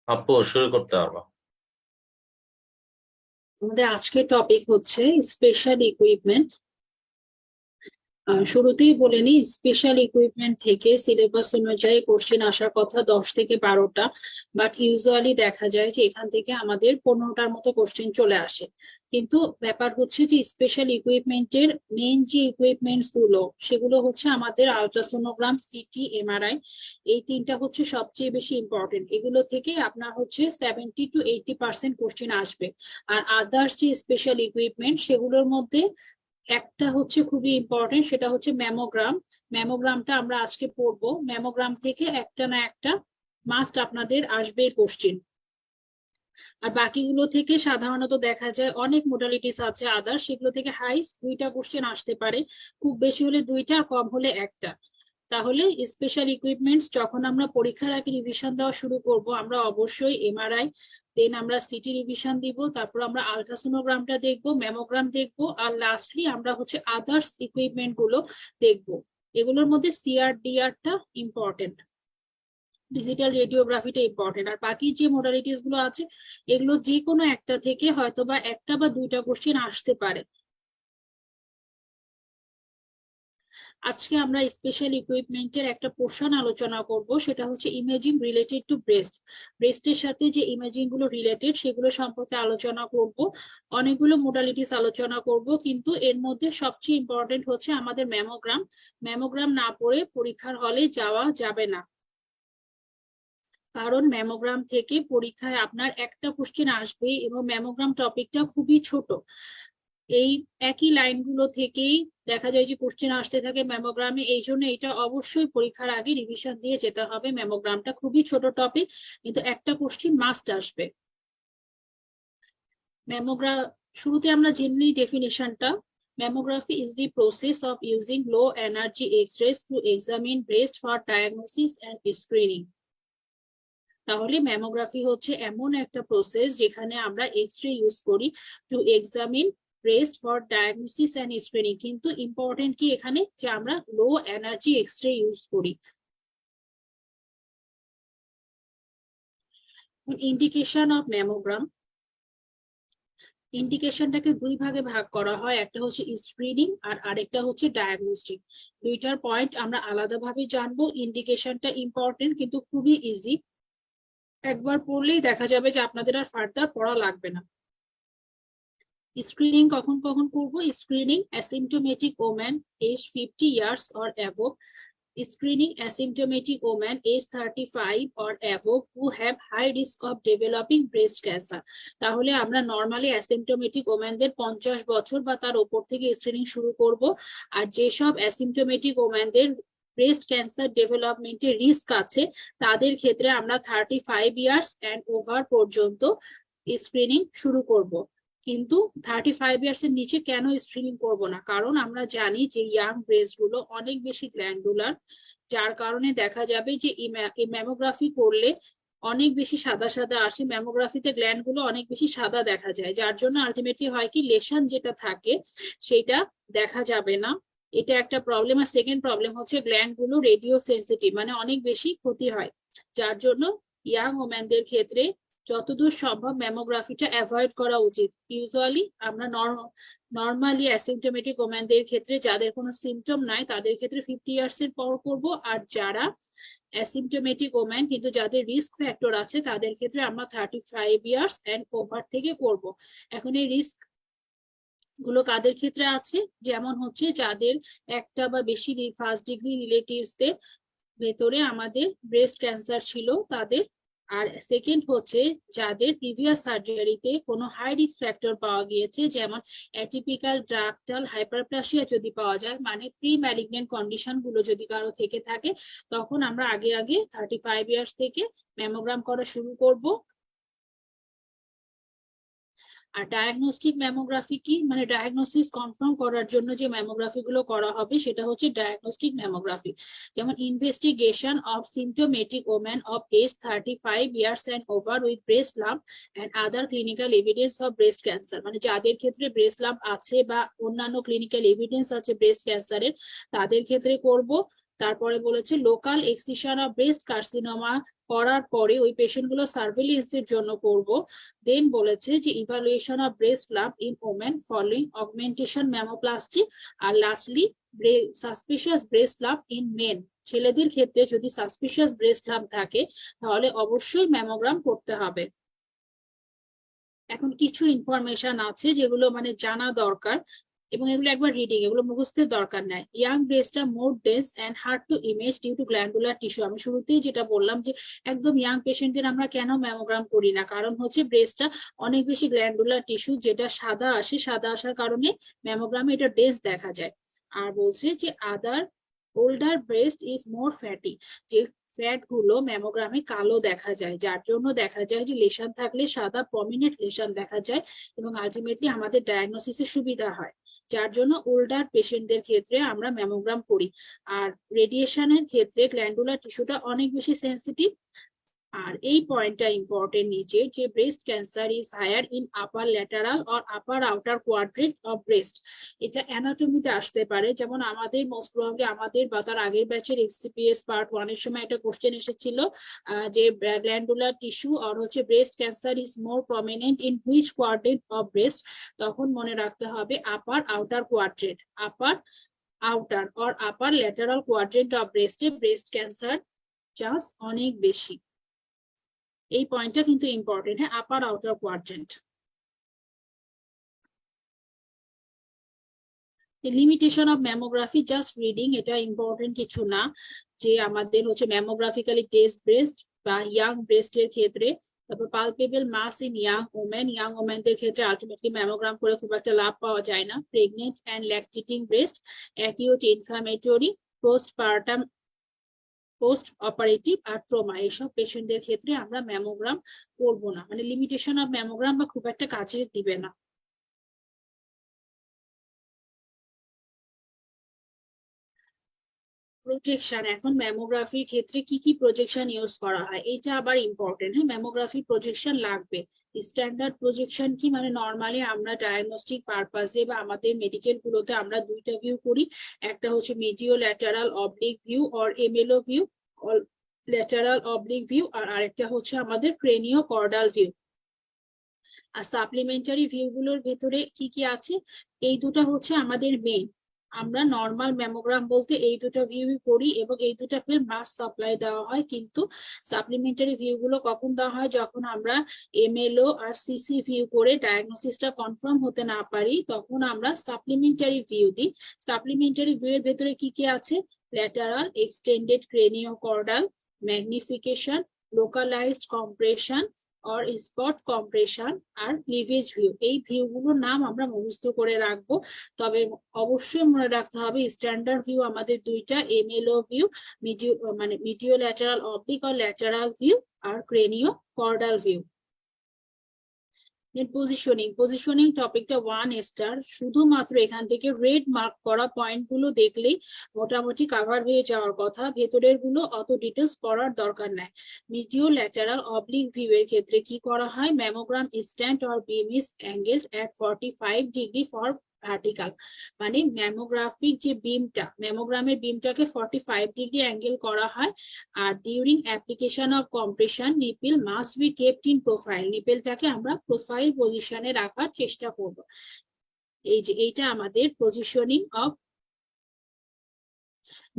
আপু শুরু করতে পারবো। আমাদের আজকের টপিক হচ্ছে স্পেশাল ইকুইপমেন্ট। শুরুতেই বলে নিই, স্পেশাল ইকুইপমেন্ট থেকে সিলেবাস অনুযায়ী কোশ্চেন আসার কথা 10 থেকে 12টা, বাট ইউজুয়ালি দেখা যায় যে এখান থেকে আমাদের 15টার মতো কোশ্চেন চলে আসে। কিন্তু ব্যাপার হচ্ছে যে স্পেশাল ইকুইপমেন্টের মেইন যে ইকুইপমেন্টস গুলো, সেগুলো হচ্ছে আমাদের আলট্রাসোনোগ্রাম, সিটি, এমআরআই। এই তিনটা হচ্ছে সবচেয়ে বেশি ইম্পর্টেন্ট। এগুলো থেকে আপনার হচ্ছে 70 to 80% কোশ্চেন আসবে। আর আদার্স যে স্পেশাল ইকুইপমেন্ট, সেগুলোর মধ্যে একটা হচ্ছে খুবই ইম্পর্টেন্ট, সেটা হচ্ছে ম্যামোগ্রাম। ম্যামোগ্রামটা আমরা আজকে পড়বো। ম্যামোগ্রাম থেকে একটা না একটা মাস্ট আপনাদের আসবে কোশ্চিন। আর বাকিগুলো থেকে সাধারণত দেখা যায় অনেক মোডালিটিস আছে আদার, সেগুলো থেকে হাইস্ট 2টা কোশ্চেন আসতে পারে, খুব বেশি হলে 2টা, কম হলে একটা। তাহলে স্পেশাল ইকুইপমেন্টস যখন আমরা পরীক্ষার আগে রিভিশন দেওয়া শুরু করব, আমরা অবশ্যই এমআরআই, দেন আমরা সিটি রিভিশন দিব, তারপর আমরা আলট্রাসোনোগ্রামটা দেখবো, ম্যামোগ্রাম দেখবো, আর লাস্টলি আমরা হচ্ছে আদার্স ইকুইপমেন্ট গুলো দেখবো। এগুলোর মধ্যে সিআরডিআরটা ইম্পর্টেন্ট, ডিজিটাল রেডিওগ্রাফিটা ইম্পর্টেন্ট। আর বাকি যে মোডালিটিস গুলো আছে, এগুলো যে কোনো একটা থেকে হয়তো বা একটা বা 2টা কোশ্চেন আসতে পারে। আজকে আমরা স্পেশাল ইকুইপমেন্টের একটা পোর্শন আলোচনা করব, সেটা হচ্ছে ইমেজিং রিলেটেড টু ব্রেস্ট। ব্রেস্টের সাথে যে ইমেজিং গুলো রিলেটেড, সেগুলো সম্পর্কে আলোচনা করব। অনেকগুলো মোডালিটিস আলোচনা করব, কিন্তু এর মধ্যে সবচেয়ে ইম্পর্টেন্ট হচ্ছে আমাদের ম্যামোগ্রাম। ম্যামোগ্রাম না পড়ে পরীক্ষার হলে যাওয়া যাবে না, কারণ ম্যামোগ্রাম থেকে পরীক্ষায় আপনার একটা কোশ্চেন আসবে এবং ম্যামোগ্রাম টপিকটা খুবই ছোট। এই একই লাইনগুলো থেকেই দেখা যায় যে কোশ্চেন আসতে থাকে ম্যামোগ্রামে। এই জন্য এটা অবশ্যই পরীক্ষার আগে রিভিশন দিয়ে যেতে হবে। ম্যামোগ্রামটা খুবই ছোট টপিক, কিন্তু একটা কোশ্চেন মাস্ট আসবে। ম্যামোগ্রাম শুরুতে আমরা জেনে নিই ডেফিনিশনটা। Mammography is the process of using low energy X-rays to examine breast for diagnosis and screening. তাহলে ম্যামোগ্রাফি হচ্ছে এমন একটা প্রসেস যেখানে আমরা এক্স-রে ইউজ করি to examine breast for diagnosis and screening. কিন্তু ইম্পর্টেন্ট কি এখানে, যে আমরা লো এনার্জি এক্স-রে ইউজ করি। Indication of mammogram. ইন্ডিকেশনটাকে 2 ভাগে ভাগ করা হয়, একটা হচ্ছে স্ক্রিনিং আর আরেকটা হচ্ছে ডায়াগনস্টিক। দুইটার পয়েন্ট আমরা আলাদাভাবে জানবো। ইন্ডিকেশনটা ইম্পর্টেন্ট, কিন্তু খুবই ইজি, একবার পড়লেই দেখা যাবে যে আপনাদের আর ফার্দার পড়া লাগবে না। স্ক্রিনিং কখন কখন করব? Screening asymptomatic woman age 50 years or above, screening asymptomatic women age 35 or above who have high risk of developing breast cancer. তাহলে আমরা নরমালি অ্যাসিম্পটোমেটিক ওম্যানদের 50 বছর বা তার উপর থেকে স্ক্রিনিং শুরু করব। আর যেসব অ্যাসিম্পটোমেটিক ওম্যানদের ব্রেস্ট ক্যান্সার ডেভেলপমেন্টের রিস্ক আছে, তাদের ক্ষেত্রে আমরা 35 ইয়ার্স অ্যান্ড ওভার পর্যন্ত স্ক্রিনিং শুরু করব। কিন্তু 35 ইয়ার্স এর নিচে কেন স্ক্রিনিং করব না? কারণ আমরা জানি যে ইয়াং ব্রেস্ট গুলো অনেক বেশি গ্ল্যান্ডুলার, যার কারণে দেখা যাবে যে ম্যামোগ্রাফি করলে অনেক বেশি সাদা সাদা আসে। ম্যামোগ্রাফিতে গ্ল্যান্ড গুলো অনেক বেশি সাদা দেখা যায়, যার জন্য আলটিমেটলি হয় কি, লেশন যেটা থাকে সেটা দেখা যাবে না। এটা একটা প্রবলেম। আর সেকেন্ড প্রবলেম হচ্ছে গ্ল্যান্ড গুলো রেডিও সেন্সিটিভ, মানে অনেক বেশি ক্ষতি হয়, যার জন্য ইয়াং ওম্যানদের ক্ষেত্রে যতদূর সম্ভব ম্যামোগ্রাফিটা অ্যাভয়েড করা উচিত। ইউজুয়ালি আমরা নর্মালি অ্যাসিম্পটোমেটিক ওম্যানদের ক্ষেত্রে, যাদের কোনো সিমটম নাই, তাদের ক্ষেত্রে 50 ইয়ার্স এর পর করব। আর যারা অ্যাসিম্পটোমেটিক ওম্যান কিন্তু যাদের রিস্ক ফ্যাক্টর আছে, তাদের ক্ষেত্রে আমরা 35 ইয়ার্স এন্ড ওভার থেকে করব। এখন এই রিস্ক গুলো কাদের ক্ষেত্রে আছে? যেমন হচ্ছে যাদের একটা বা বেশি ফার্স্ট ডিগ্রি রিলেটিভসদের ভেতরে আমাদের ব্রেস্ট ক্যান্সার ছিল তাদের। আর সেকেন্ড হচ্ছে যাদের প্রিভিয়াস সার্জারিতে কোনো হাই রিস্ক ফ্যাক্টর পাওয়া গিয়েছে, যেমন অ্যাটিপিক্যাল ডাক্টাল হাইপারপ্লাসিয়া যদি পাওয়া যায়, মানে প্রি ম্যালিগনেন্ট কন্ডিশন গুলো যদি কারো থেকে থাকে, তখন আমরা আগে আগে 35 ইয়ার্স থেকে ম্যামোগ্রাম করা শুরু করব। আর ডায়াগনস্টিক ম্যামোগ্রাফি কি, মানে ডায়াগনোসিস কনফার্ম করার জন্য যে ম্যামোগ্রাফি গুলো করা হবে, সেটা হচ্ছে ডায়াগনস্টিক ম্যামোগ্রাফি। যেমন investigation of symptomatic women of age 35 years and over with breast lump and other clinical evidence of breast cancer, মানে যাদের ক্ষেত্রে ব্রেস্ট লাম্প আছে বা অন্যান্য ক্লিনিক্যাল এভিডেন্স আছে ব্রেস্ট ক্যান্সারের, তাদের ক্ষেত্রে করব। তারপরে বলেছে local excision of breast carcinoma করার পরে ওই পেশেন্ট গুলো সার্ভেইলেন্সের জন্য করব। দেন বলেছে যে evaluation of breast lump in women following augmentation mammoplasty. আর lastly suspicious breast lump in men. ছেলেদের ক্ষেত্রে যদি সাসপিশিয়াস ব্রেস্ট লাম্প থাকে তাহলে অবশ্যই ম্যামোগ্রাম করতে হবে। এখন কিছু ইনফরমেশন আছে যেগুলো মানে জানা দরকার, এবং এগুলো একবার রিডিং, এগুলো মুখস্থের দরকার নাই। Young breast are more dense and hard to image due to glandular tissue. আমি শুরুতেই যেটা বললাম যে একদম ইয়াং পেশেন্টদের আমরা কেন ম্যামোগ্রাম করি না, কারণ হচ্ছে ব্রেস্টটা অনেক বেশি গ্ল্যান্ডুলার টিস্যু, যেটা সাদা আসে, সাদা আসার কারণে ম্যামোগ্রামে এটা ডেন্স দেখা যায়। আর বলছে যে older breast is more fatty, যে ফ্যাট গুলো ম্যামোগ্রামে কালো দেখা যায়, যার জন্য দেখা যায় যে লেশন থাকলে সাদা প্রমিনেন্ট লেশন দেখা যায়, এবং আলটিমেটলি আমাদের ডায়াগনোসিসের সুবিধা হয়, যার জন্য ওল্ডার পেশেন্টদের ক্ষেত্রে আমরা ম্যামোগ্রাম করি। আর রেডিয়েশনের ক্ষেত্রে গ্ল্যান্ডুলার টিস্যুটা অনেক বেশি সেন্সিটিভ। আর এই পয়েন্টটা ইম্পর্টেন্ট নিচে, যে breast cancer is higher in upper lateral or upper outer quadrant of breast. এটা অ্যানাটমিতে আসতে পারে, যেমন আমাদের মোস্ট প্রবাবলি আমাদের বা তার আগের ব্যাচের এফসিপিএস পার্ট 1 এর সময় একটা কোশ্চেন এসেছিল যে গ্ল্যান্ডুলার টিস্যু আর হচ্ছে breast cancer is more prominent in which quadrant of breast. তখন মনে রাখতে হবে upper outer quadrant, upper outer or upper lateral quadrant of ব্রেস্টে ব্রেস্ট ক্যান্সার চান্স অনেক বেশি। এই পয়েন্টটা কিন্তু ইম্পর্টেন্ট, হ্যাঁ, upper outer quadrant. Limitation of mammography, just reading, এটা ইম্পর্টেন্ট কিছু না। যে আমাদের হচ্ছে ম্যামোগ্রাফিক্যালি টেস্ট ব্রেস্ট বা ইয়াং ব্রেস্টের ক্ষেত্রে, তারপর পালপেবল মাস ইন ইয়াং ওমেনদের ক্ষেত্রে আলটিমেটলি ম্যামোগ্রাম করে খুব একটা লাভ পাওয়া যায় না। Pregnant and lactating breast, acute inflammatory, post operative আর ট্রমা, এইসব পেশেন্টদের ক্ষেত্রে আমরা ম্যামোগ্রাম করবো না, মানে লিমিটেশন অফ ম্যামোগ্রাম বা খুব একটা কাজে দিবে না। প্রজেকশন, এখন ম্যামোগ্রাফির ক্ষেত্রে কি কি প্রজেকশন ইউজ করা হয় এটা আবার ইম্পর্টেন্ট। হ্যাঁ, ম্যামোগ্রাফি প্রজেকশন লাগবে। স্ট্যান্ডার্ড প্রজেকশন কি, মানে নর্মালি আমরা ডায়াগনস্টিক পারপাসে বা আমাদের মেডিকেল গুলোতে আমরা দুইটা ভিউ করি, একটা হচ্ছে medio lateral oblique view or MLO view, lateral oblique view, আর আরেকটা হচ্ছে আমাদের ক্রেনিও কর্ডাল ভিউ। আর সাপ্লিমেন্টারি ভিউ গুলোর ভেতরে কি কি আছে, এই দুটো হচ্ছে আমাদের মেইন। আমরা নর্মাল ম্যামোগ্রাম বলতে এই দুটো ভিউ করি, এবং এই দুটো ফিল্ম মাস সাপ্লাই দেওয়া হয়। কিন্তু সাপ্লিমেন্টারি ভিউ গুলো কখন দেওয়া হয়, যখন আমরা এমএলও আর সিসি ভিউ করে ডায়াগনোসিসটা কনফার্ম হতে না পারি, তখন আমরা সাপ্লিমেন্টারি ভিউ দিই। সাপ্লিমেন্টারি ভিউ এর ভেতরে কি কি আছে, lateral extended cranio caudal, magnification, localised compression or spot compression, আর ক্লিভেজ ভিউ। এই ভিউগুলোর নাম আমরা মুখস্থ করে রাখবো। তবে অবশ্যই মনে রাখতে হবে স্ট্যান্ডার্ড ভিউ আমাদের দুইটা, এমএলও ভিউ, মানে মিডিও ল্যাটারাল অবলিক আর ল্যাটারাল ভিউ, আর ক্রেনিও কর্ডাল ভিউ। পজিশনিং টপিকটা 1 স্টার। শুধুমাত্র এখান থেকে রেড মার্ক করা পয়েন্ট গুলো দেখলেই মোটামুটি কাভার হয়ে যাওয়ার কথা, ভেতরের গুলো অত ডিটেলস পড়ার দরকার নাই। মিডিও ল্যাটারাল অবলিক ভিউ এর ক্ষেত্রে কি করা হয়, mammogram stand or beam is angled at 45 degree for vertical. মানে ম্যামোগ্রাফিক যে বিমটা, ম্যামোগ্রামের বিমটাকে 45 ডিগ্রি অ্যাঙ্গেল করা হয়। আর during application of compression nipple must be kept in profile, নিপেলটাকে আমরা প্রোফাইল পজিশনে রাখার চেষ্টা করব। এই যে এইটা আমাদের positioning of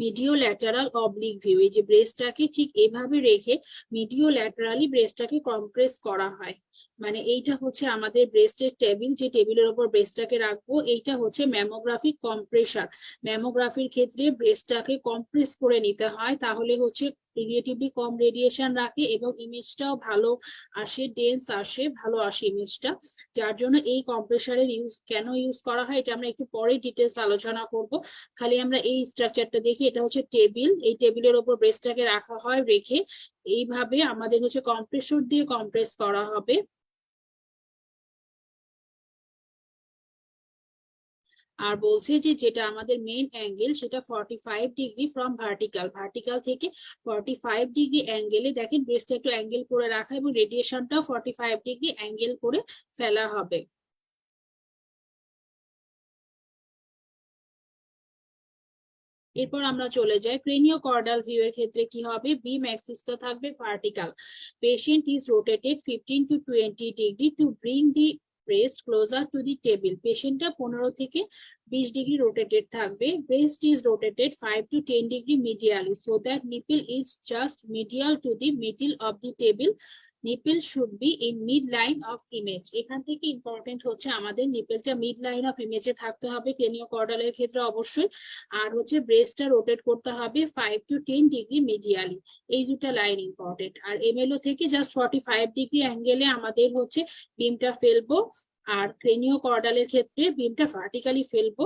medio lateral oblique view. এই যে ব্রেস্টটাকে ঠিক এভাবে রেখে মিডিও ল্যাটারালি ব্রেস্টটাকে কম্প্রেস করা হয়। মানে এইটা হচ্ছে আমাদের ব্রেস্টের টেবিল, যে টেবিলের উপর ব্রেস্টটাকে রাখবো, এইটা হচ্ছে ম্যামোগ্রাফিক কম্প্রেশন। ম্যামোগ্রাফির ক্ষেত্রে ব্রেস্টটাকে কম্প্রেস করে নিতে হয়, তাহলে হচ্ছে রিলেটিভলি কম রেডিয়েশন রাখে এবং ইমেজটাও ভালো আসে, ডেন্স আসে, ভালো আসে ইমেজটা। যার জন্য এই কম্প্রেসারের কেন ইউজ করা হয় এটা আমরা একটু পরে ডিটেলস আলোচনা করব। খালি আমরা এই স্ট্রাকচারটা দেখি, এটা হচ্ছে টেবিল, এই টেবিলের উপর ব্রেস্টটাকে রাখা হয়, রেখে এইভাবে আমাদের হচ্ছে কম্প্রেসর দিয়ে কম্প্রেস করা হবে। আর বলছে যে যেটা আমাদের মেইন অ্যাঙ্গেল সেটা 45 ডিগ্রি ফ্রম ভার্টিক্যাল, ভার্টিক্যাল থেকে 45 ডিগ্রি অ্যাঙ্গেলে দেখেন ব্রেস্টটা একটু অ্যাঙ্গেল করে রাখা, এবং রেডিয়েশনটাও 45 ডিগ্রি অ্যাঙ্গেল করে ফেলা হবে। এরপর আমরা চলে যাই ক্রেনিও কর্ডাল ভিউ এর ক্ষেত্রে কি হবে, বিম অ্যাক্সিসটা থাকবে vertical, patient is rotated 15 to 20 degree to bring the breast closer to the table, পেশেন্টটা 15 থেকে 20 ডিগ্রি রোটেটেড থাকবে, breast is rotated 5 to 10 degree medially so that nipple is just medial to the middle of the table, nipple should be in mid line of image. এখান থেকে important হচ্ছে আমাদের নিপলটা mid line of ইমেজে থাকতে হবে cranio কর্ডালের ক্ষেত্রে অবশ্যই, আর হচ্ছে ব্রেস্টটা রোটেট করতে হবে 5 to 10 ডিগ্রি মিডিয়ালি, এই দুটা লাইন ইম্পর্টেন্ট। আর এমএলও থেকে জাস্ট 45 ডিগ্রি অ্যাঙ্গেলে আমাদের হচ্ছে বিমটা ফেলবো, আর ক্রেনিও কর্ডালের ক্ষেত্রে বিমটা ভার্টিক্যালি ফেলবো,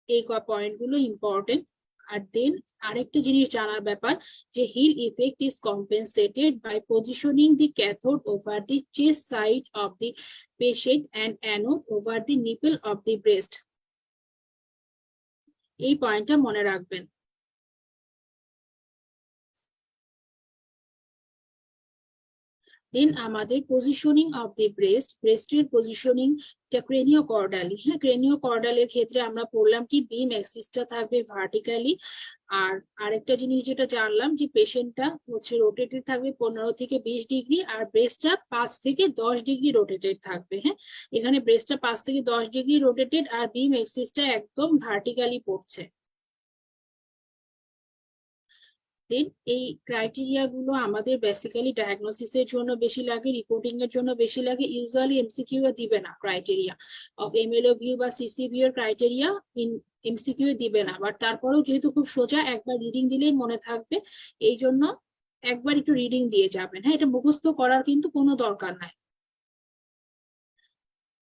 এই পয়েন্টগুলো ইম্পর্টেন্ট। আর দেন আরেকটা জিনিস জানার ব্যাপার যে heel effect is compensated by positioning the cathode over the chest side of the patient and anode over the nipple of the breast, এই পয়েন্টটা মনে রাখবেন। দেন আমাদের পজিশনিং অফ দি ব্রেস্ট, ব্রেস্টের পজিশনিং ক্রেনিও কর্ডালি, হ্যাঁ cranio কর্ডালের ক্ষেত্রে আমরা পড়লাম কি বিম অ্যাক্সিসটা থাকবে ভার্টিক্যালি, আর আরেকটা জিনিস যেটা জানলাম যে পেশেন্টটা হচ্ছে রোটেটেড থাকবে 15 থেকে 20 ডিগ্রি, আর ব্রেস্টটা 5 থেকে 10 ডিগ্রি রোটেটেড থাকবে। হ্যাঁ এখানে ব্রেস্টটা 5 থেকে 10 ডিগ্রি রোটেটেড আর বিম অ্যাক্সিসটা একদম ভার্টিক্যালি পড়ছে। দেন এই ক্রাইটেরিয়া গুলো আমাদের বেসিক্যালি ডায়াগনোসিসের জন্য বেশি লাগে, রিপোর্টিং এর জন্য বেশি লাগে, ইউজুয়ালি এমসিকিউ এ দিবে না ক্রাইটেরিয়া অফ এমএলও ভিউ বা সিসি ভিউ এর ক্রাইটেরিয়া ইন এমসিকিউ এ দিবে না, বাট তারপরেও যেহেতু খুব সোজা একবার রিডিং দিলেই মনে থাকবে, এই জন্য একবার একটু রিডিং দিয়ে যাবেন। হ্যাঁ এটা মুখস্থ করার কিন্তু কোনো দরকার নাই।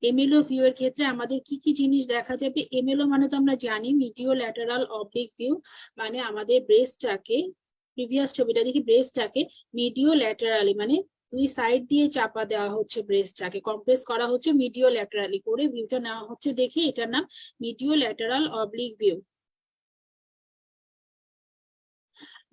এমএলও ভিউ এর ক্ষেত্রে আমাদের কি কি জিনিস দেখা যাবে, এমএলও মানে তো আমরা জানি মিডিও ল্যাটারাল অবলিক ভিউ, মানে আমাদের ব্রেস্টটাকে, প্রিভিয়াস ছবিটা দেখি ব্রেস্টটাকে মিডিও ল্যাটারালি মানে দুই সাইড দিয়ে চাপা দেওয়া হচ্ছে, ব্রেস্টটাকে কম্প্রেস করা হচ্ছে মিডিও ল্যাটারালি করে ভিউটা নেওয়া হচ্ছে, দেখে এটার নাম medio lateral oblique view.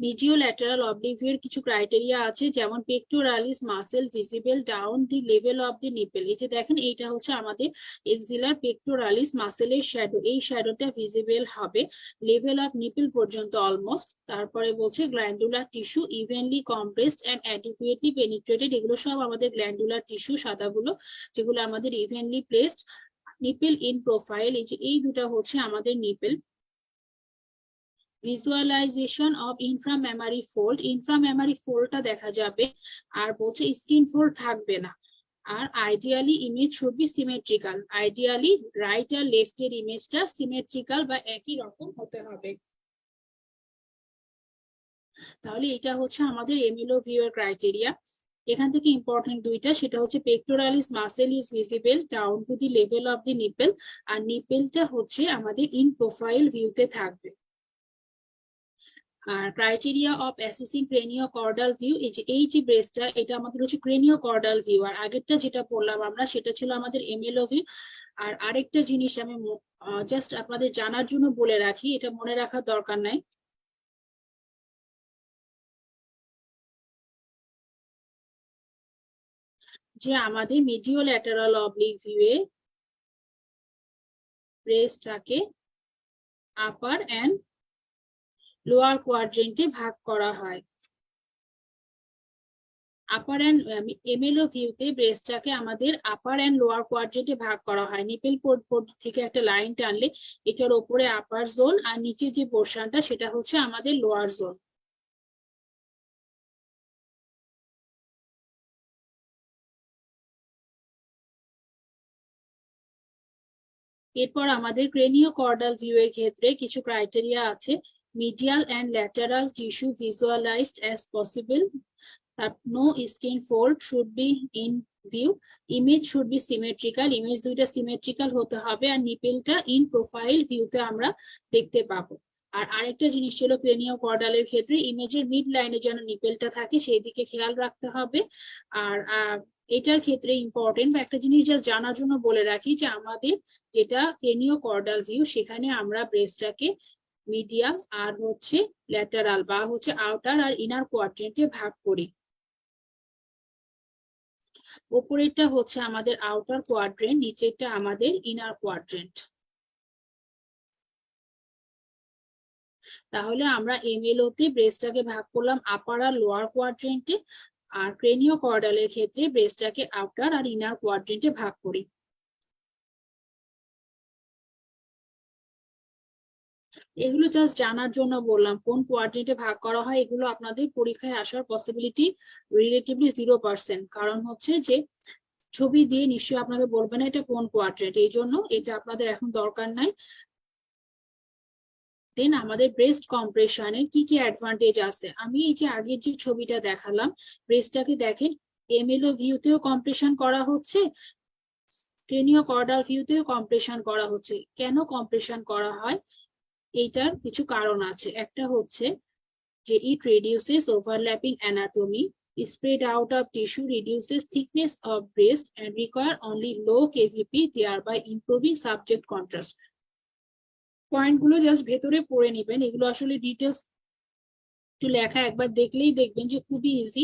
Medio lateral oblique view এর কিছু ক্রাইটেরিয়া আছে, যেমন pectoralis muscle visible down the level of the nipple, এই যে দেখেন এইটা হচ্ছে আমাদের এক্সিলার পেক্টোরালিস মাসেলের শ্যাডো, এই শ্যাডোটা ভিজিবল হবে লেভেল অফ নিপল পর্যন্ত অলমোস্ট। তারপরে বলছে glandular tissue evenly compressed and adequately penetrated, এগুলো সব আমাদের গ্ল্যান্ডুলার টিস্যু সাদাগুলো যেগুলো আমাদের evenly placed, nipple in profile, এই যে এই দুটা হচ্ছে আমাদের nipple. Visualisation of inframammary fold, inframammary ফোল্ডটা দেখা যাবে, আর বলছে স্কিন ফোল্ড থাকবে না, আর ideally image should be symmetrical, ideally right আর লেফট এর ইমেজটা সিমেট্রিক্যাল বা একই রকম হতে হবে। তাহলে এটা হচ্ছে আমাদের এমএলও ভিউ এর ক্রাইটেরিয়া। এখান থেকে ইম্পর্টেন্ট দুইটা, সেটা হচ্ছে pectoralis muscle is visible down to the level of the nipple, আর নিপলটা হচ্ছে আমাদের ইন প্রোফাইল ভিউতে থাকবে। আর criteria of assessing cranio caudal view, এই যে ব্রেসটা এটা আমাদের হচ্ছে ক্রেনিও কর্ডাল ভিউ, আর আগেরটা যেটা পড়লাম আমরা সেটা ছিল আমাদের এমএলও ভিউ। আর আরেকটা জিনিস আমি জাস্ট আপনাদের জানার জন্য বলে রাখি, এটা মনে রাখার দরকার নাই, যে আমাদের মিডিও ল্যাটারাল অবলিক ভিউ এ ব্রেসটাকে আপার অ্যান্ড লোয়ার কোয়াড্রেন্টে ভাগ করা হয়। আপার অ্যান্ড এমএলও ভিউতে ব্রেস্টটাকে আমাদের আপার অ্যান্ড লোয়ার কোয়াড্রেন্টে ভাগ করা হয়, নিপল পোর্ট থেকে একটা লাইন টানলে এটার উপরে আপার জোন আর নিচে যে পোর্শনটা সেটা হচ্ছে আমাদের লোয়ার জোন। এরপর আমাদের ক্রেনিও কর্ডাল ভিউ এর ক্ষেত্রে কিছু ক্রাইটেরিয়া আছে, medial and lateral tissue visualised as possible, no skin fold should be in view, image should be symmetrical, image দুইটা symmetrical হতে হবে, আর নিপেলটা ইন প্রোফাইল ভিউতে আমরা দেখতে পাবো। আর আরেকটা জিনিস ছিল ক্রেনিও কর্ডালের ক্ষেত্রে ইমেজের মিড লাইনে যেন নিপেলটা থাকে সেই দিকে খেয়াল রাখতে হবে। আর এটার ক্ষেত্রে ইম্পর্টেন্ট বা একটা জিনিস যা জানার জন্য বলে রাখি যে আমাদের যেটা ক্রেনিও কর্ডাল ভিউ সেখানে আমরা ব্রেস্টটাকে মিডিয়াম আর হচ্ছে ল্যাটারাল বা হচ্ছে আউটার আর ইনার কোয়াড্রেন্টে ভাগ করি। উপরেরটা হচ্ছে আমাদের আউটার কোয়াড্রেন্ট, নিচেরটা আমাদের ইনার কোয়াড্রেন্ট। তাহলে আমরা এমএলও তে ব্রেসটাকে ভাগ করলাম আপার আর লোয়ার কোয়াড্রেন্টে, আর ক্রেনিও কর্ডালের ক্ষেত্রে ব্রেসটাকে আউটার আর ইনার কোয়াড্রেন্টে ভাগ করি। এগুলো জাস্ট জানার জন্য বললাম কোন কোয়াড্রেন্টে ভাগ করা হয়। এগুলো আপনাদের পরীক্ষায় আসার পসিবিলিটি রিলেটিভলি 0%, কারণ হচ্ছে যে ছবি দিয়ে নিশ্চয়ই আপনাকে বলবে না এটা কোন কোয়াড্রেন্ট, এই জন্য এটা আপনাদের এখন দরকার নাই। দেন আমাদের ব্রেস্ট কম্প্রেশনের কি কি অ্যাডভান্টেজ আছে, আমি এই যে আগের যে ছবিটা দেখালাম, ব্রেস্টটাকে দেখেন এমএলও ভিউতেও কম্প্রেশন করা হচ্ছে, ক্রেনিও কর্ডাল ভিউতেও কম্প্রেশন করা হচ্ছে। কেন কম্প্রেশন করা হয়, এইটার কিছু কারণ আছে। একটা হচ্ছে যে it reduces overlapping anatomy, spread out of tissue reduces thickness of breast and require only low kVp, thereby improving subject contrast. Point গুলো জাস্ট ভেতরে পড়ে নিবেন, এগুলো আসলে ডিটেলস একটু লেখা, একবার দেখলেই দেখবেন যে খুবই ইজি।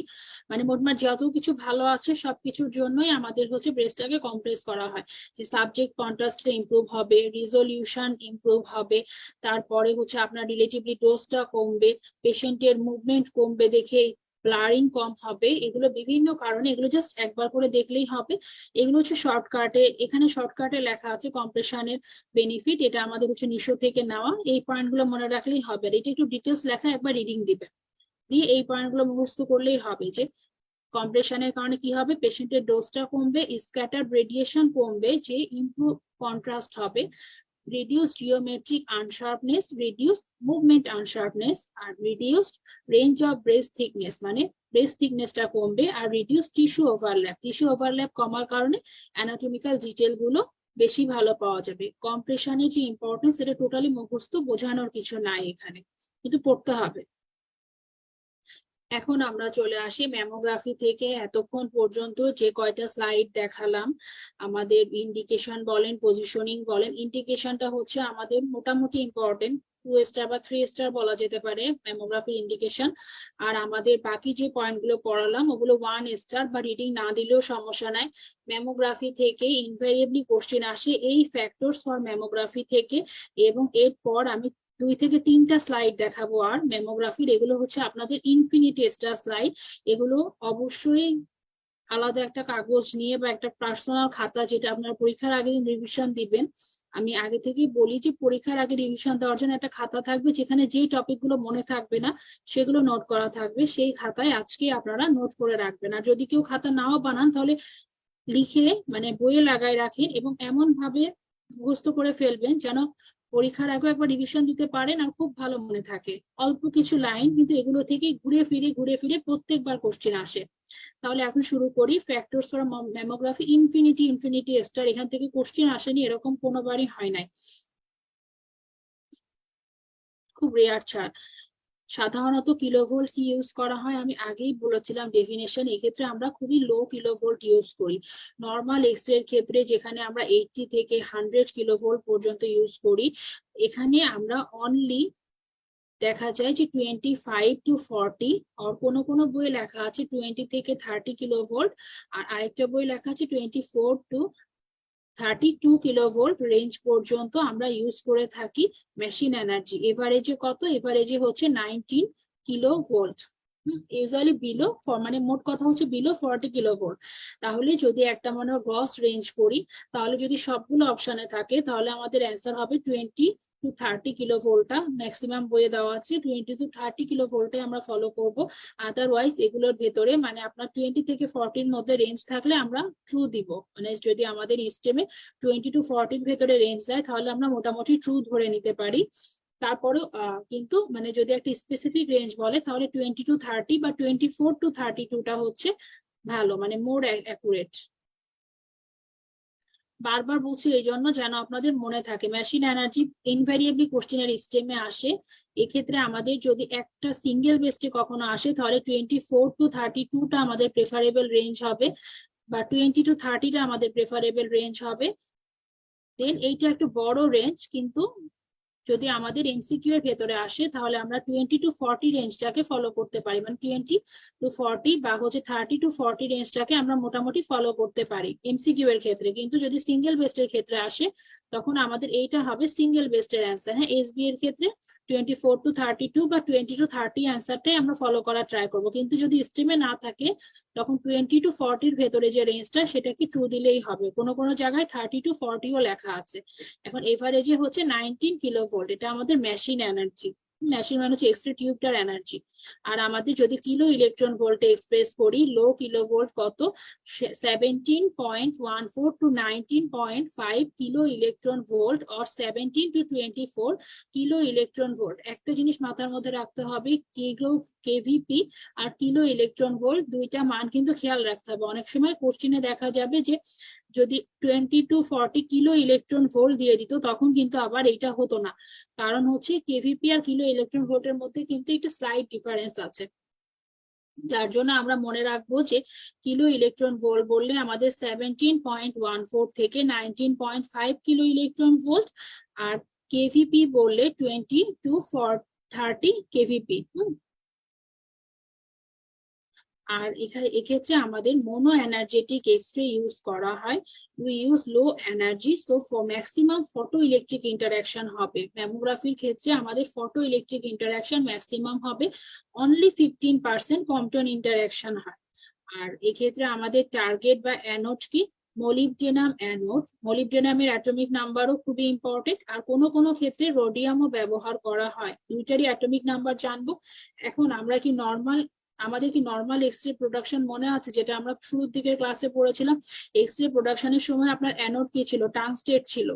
মানে মোটমাট যত কিছু ভালো আছে সবকিছুর জন্যই আমাদের হচ্ছে ব্রেস্টটাকে কম্প্রেস করা হয়, যে সাবজেক্ট কন্ট্রাস্টটা ইমপ্রুভ হবে, রিজলিউশন ইমপ্রুভ হবে, তারপরে হচ্ছে আপনার রিলেটিভলি ডোজটা কমবে, পেশেন্টের মুভমেন্ট কমবে দেখে ব্লারিং কম হবে। এগুলো বিভিন্ন কারণে, এগুলো জাস্ট একবার করে দেখলেই হবে। এগুলো হচ্ছে শর্টকাটে, এখানে শর্টকাটে লেখা আছে কম্প্রেশনের বেনিফিট, এটা আমাদের হচ্ছে নিশো থেকে নেওয়া। এই পয়েন্টগুলো মনে রাখলেই হবে, এটা একটু ডিটেলস লেখা, একবার রিডিং দিবেন, দিয়ে এই পয়েন্টগুলো মুখস্থ করলেই হবে যে কম্প্রেশনের কারণে কি হবে, পেশেন্টের ডোজটা কমবে, স্ক্যাটার্ড রেডিয়েশন কমবে, যে ইমপ্রুভ কন্ট্রাস্ট হবে, reduced geometric unsharpness, reduced movement unsharpness, আর reduced range of breast thickness, মানে breast thicknessটা কমবে, আর reduced tissue overlap, tissue overlap কমার কারণে anatomical detail গুলো বেশি ভালো পাওয়া যাবে। কম্প্রেশনের যে ইম্পর্টেন্স এটা টোটালি মুখস্থ, বোঝানোর কিছু নাই এখানে, কিন্তু পড়তে হবে। এখন আমরা চলে আসি ম্যামোগ্রাফি থেকে। এতক্ষণ পর্যন্ত যে কয়টা স্লাইড দেখালাম, আমাদের ইন্ডিকেশন বলেন, পজিশনিং বলেন, ইন্ডিকেশনটা হচ্ছে আমাদের মোটামুটি ইম্পর্টেন্ট, 2 স্টার বা 3 স্টার বলা যেতে পারে ম্যামোগ্রাফির ইন্ডিকেশন। আর আমাদের বাকি যে পয়েন্টগুলো পড়ালাম ওগুলো 1 স্টার বা রিডিং না দিলেও সমস্যা নাই। ম্যামোগ্রাফি থেকে ইনভ্যারিয়েবলি কোশ্চেন আসে এই ফ্যাক্টরস ফর ম্যামোগ্রাফি থেকে, এবং এরপর আমি 2 থেকে 3টা স্লাইড দেখাবো আর ম্যামোগ্রাফির, এগুলো হচ্ছে আপনাদের ইনফিনিটি স্টার স্লাইড। এগুলো অবশ্যই আলাদা একটা কাগজ নিয়ে বা একটা পার্সোনাল খাতা, যেটা আপনারা পরীক্ষার আগে রিভিশন দিবেন। আমি আগে থেকেই বলি যে পরীক্ষার আগে রিভিশন দেওয়ার জন্য একটা খাতা থাকবে, যেখানে যেই টপিক গুলো মনে থাকবে না সেগুলো নোট করা থাকবে, সেই খাতায় আজকে আপনারা নোট করে রাখবেন। আর যদি কেউ খাতা নাও বানান তাহলে লিখে মানে বইয়ে লাগাই রাখেন, এবং এমন ভাবে মুখস্থ করে ফেলবেন যেন পরীক্ষার আগে একবার রিভিশন দিতে পারেন আর খুব ভালো মনে থাকে। অল্প কিছু লাইন, কিন্তু এগুলো থেকে ঘুরে ফিরে প্রত্যেকবার কোশ্চেন আসে। তাহলে এখন শুরু করি। Factors for mammography, infinity star, এখান থেকে কোশ্চেন আসেনি এরকম কোনোবারই হয় নাই, খুব রেয়ার ছাড়। সাধারণত কিলোভোল্ট কি ইউজ করা হয় আমি আগেই বলেছিলাম ডেফিনেশন, এক্ষেত্রে আমরা খুবই লো কিলোভোল্ট ইউজ করি। নর্মাল এক্স এর ক্ষেত্রে যেখানে আমরা 80 থেকে 100 কিলোভোল্ট পর্যন্ত ইউজ করি, এখানে আমরা অনলি দেখা যায় যে 25 to 40, আর কোনো কোনো বইয়ে লেখা আছে 20 থেকে 30 কিলোভোল্ট, আর আরেকটা বই লেখা আছে 24 to 32 কিলোভোল্ট রেঞ্জ পর্যন্ত আমরা ইউজ করে থাকি মেশিন এনার্জি। এভারেজে কত, এভারেজে হচ্ছে 19 কিলোভোল্ট, ইউজুয়ালি বিলো, মানে মোট কথা হচ্ছে বিলো 40 কিলোভোল্ট। তাহলে যদি একটা মনে গ্রস রেঞ্জ করি, তাহলে যদি সবগুলো অপশনে থাকে তাহলে আমাদের অ্যান্সার হবে 20 to 30 কিলোভোল্টটা ম্যাক্সিমাম বইয়ে দেওয়া আছে, 20 to 30 কিলোভোল্টে আমরা ফলো করব। আদারওয়াইজ এগুলোর ভেতরে মানে আপনার 20 থেকে 40 মধ্যে রেঞ্জ থাকলে আমরা ট্রু দিব, মানে যদি আমাদের স্টেমে 20 to 40 ভেতরে রেঞ্জ দেয় তাহলে আমরা মোটামুটি ট্রু ধরে নিতে পারি। তারপরেও কিন্তু মানে যদি একটা স্পেসিফিক রেঞ্জ বলে তাহলে 20 to 30 বা 24 to 32টা হচ্ছে ভালো, মানে মোর অ্যাকুরেট। বারবার বলছি এই জন্য যেন আপনাদের মনে থাকে, মেশিন এনার্জি ইনভ্যারিয়েবলি কোশ্চেনের স্টেমে আসে। এক্ষেত্রে আমাদের যদি একটা সিঙ্গেল বেস্টে কখনো আসে তাহলে 24 to 32টা আমাদের প্রেফারেবল রেঞ্জ হবে, বা 20 to 30টা আমাদের প্রেফারেবল রেঞ্জ হবে। দেন এইটা একটা বড় রেঞ্জ, কিন্তু যদি আমাদের এমসিকিউ এর ভেতরে আসে তাহলে আমরা 20 to 40 রেঞ্জটাকে ফলো করতে পারি, মানে 20 to 40 বা হচ্ছে 30 to 40 রেঞ্জটাকে আমরা মোটামুটি ফলো করতে পারি এমসিকিউ এর ক্ষেত্রে। কিন্তু যদি সিঙ্গেল বেস্টের ক্ষেত্রে আসে তখন আমাদের এইটা হবে সিঙ্গেল বেস্টের অ্যান্সার। হ্যাঁ, এসবি এর ক্ষেত্রে 24 to 32 বা 20 to 30 অ্যান্সারটাই আমরা ফলো করার ট্রাই করবো। কিন্তু যদি স্ট্রিমে না থাকে তখন 20 to 40 ভেতরে যে রেঞ্জটা সেটাকে ট্রু দিলেই হবে। কোনো কোনো জায়গায় 30 to 40ও লেখা আছে। এখন এভারেজে হচ্ছে 19 কিলোভোল্ট, এটা আমাদের মেশিন এনার্জি। মেশিন মানে হচ্ছে এক্সরে টিউবটার এনার্জি। আর আমাদের যদি কিলো ইলেকট্রন ভোল্টে এক্সপ্রেস করি, লো কিলোভোল্ট কত 17.14 to 19.5 kilo electron volt or 17 to 24 kilo electron volt. একটা জিনিস মাথার মধ্যে রাখতে হবে, কিলো কেভিপি আর কিলো ইলেকট্রন ভোল্ট দুইটা মান কিন্তু খেয়াল রাখতে হবে। অনেক সময় কোশ্চেনে দেখা যাবে যে যদি 20 to 40 কিলো ইলেকট্রন ভোল্ট দিয়ে দিত তখন কিন্তু আবার এইটা হতো না, কারণ হচ্ছে কেভিপি আর কিলো ইলেকট্রন ভোল্টের মধ্যে কিন্তু একটু স্লাইট ডিফারেন্স আছে। যার জন্য আমরা মনে রাখবো যে কিলো ইলেকট্রন ভোল্ট বললে আমাদের 17.14 থেকে 19.5 কিলো ইলেকট্রন ভোল্ট, আর কেভিপি বললে 20 to 30 কেভিপি। আর এক্ষেত্রে আমাদের মোনো এনার্জেটিক এক্সরে ইউজ করা হয়। We use low energy, so for maximum photo electric interaction হবে। ম্যামোগ্রাফির ক্ষেত্রে আমাদের ফটো ইলেকট্রিক ইন্টারাকশন ম্যাক্সিমাম হবে, অনলি 15% কম্পটন ইন্টারাকশন হয়। আর এক্ষেত্রে আমাদের টার্গেট বা অ্যানোড কি, মলিবডেনাম অ্যানোড। মলিবডেনামের অ্যাটমিক নাম্বারও খুবই ইম্পর্টেন্ট, আর কোনো কোনো ক্ষেত্রে রোডিয়ামও ব্যবহার করা হয়। দুইটারই অ্যাটমিক নাম্বার জানবো। এখন আমরা কি নর্মাল, আমাদের কি নর্মাল এক্সরে প্রোডাকশন মনে আছে, যেটা আমরা শুরুর দিকের ক্লাসে পড়েছিলাম? এক্সরে প্রোডাকশনের সময় আপনার অ্যানোড কি ছিল? টাংস্টেট ছিল।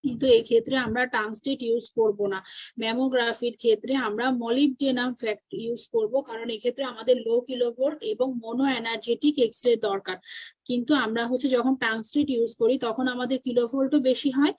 কিন্তু এই ক্ষেত্রে আমরা টাংস্টেট ইউজ করব না। ম্যামোগ্রাফির ক্ষেত্রে আমরা মলিবডেনাম ফ্যাক্ট ইউজ করব, কারণ এক্ষেত্রে আমাদের লো কিলোভোল্ট এবং মোনো এনার্জেটিক এক্সরে দরকার। কিন্তু আমরা হচ্ছে যখন টাংস্টেট ইউজ করি তখন আমাদের কিলোভোল্টও বেশি হয়,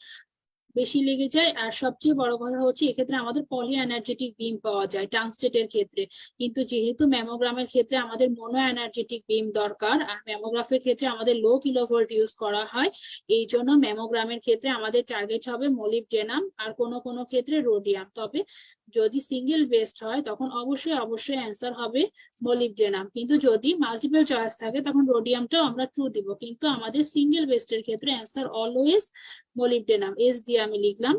বেশি লেগে যায়। আর সবচেয়ে বড় কথা হচ্ছে এক্ষেত্রে আমাদের পলি এনার্জেটিক বিম পাওয়া যায় টাংস্টেটের ক্ষেত্রে। কিন্তু যেহেতু ম্যামোগ্রামের ক্ষেত্রে আমাদের মোনো এনার্জেটিক বিম দরকার, আর ম্যামোগ্রাফের ক্ষেত্রে আমাদের লো কিলোভোল্ট ইউজ করা হয়, এই জন্য ম্যামোগ্রামের ক্ষেত্রে আমাদের টার্গেট হবে মলিবডেনাম আর কোনো কোনো ক্ষেত্রে রোডিয়াম। তবে যদি সিঙ্গেল বেস্ট হয় তখন অবশ্যই অবশ্যই অ্যান্সার হবে মলিবডেনাম। কিন্তু যদি মাল্টিপল চয়েস থাকে তখন রোডিয়ামটাও আমরা ট্রু দিব। কিন্তু আমাদের সিঙ্গেল বেস্টের ক্ষেত্রে অ্যান্সার অলওয়েজ মলিবডেনাম। এস দিয়ে আমি লিখলাম।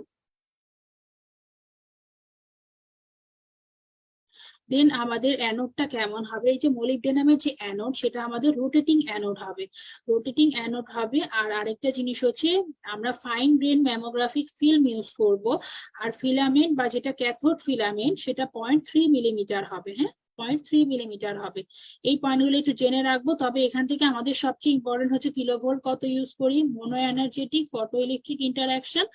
দেন আমাদের অ্যানোডটা কেমন হবে? এই যে মলিবডেনামের যে অ্যানোড সেটা আমাদের রোটেটিং অ্যানোড হবে, রোটেটিং অ্যানোড হবে। আর আরেকটা জিনিস হচ্ছে আমরা ফাইন গ্রেন ম্যামোগ্রাফিক ফিল্ম ইউজ করব, আর ফিলামেন্ট বা যেটা ক্যাথোড ফিলামেন্ট সেটা 0.3 মিলিমিটার হবে। হ্যাঁ, 0.3 মিলিমিটার হবে। এই পয়েন্টগুলো একটু জেনে রাখবো। তবে এখান থেকে আমাদের সবচেয়ে ইম্পর্টেন্ট হচ্ছে কিলোভোল্ট কত ইউজ করি, monoenergetic, photo electric interaction,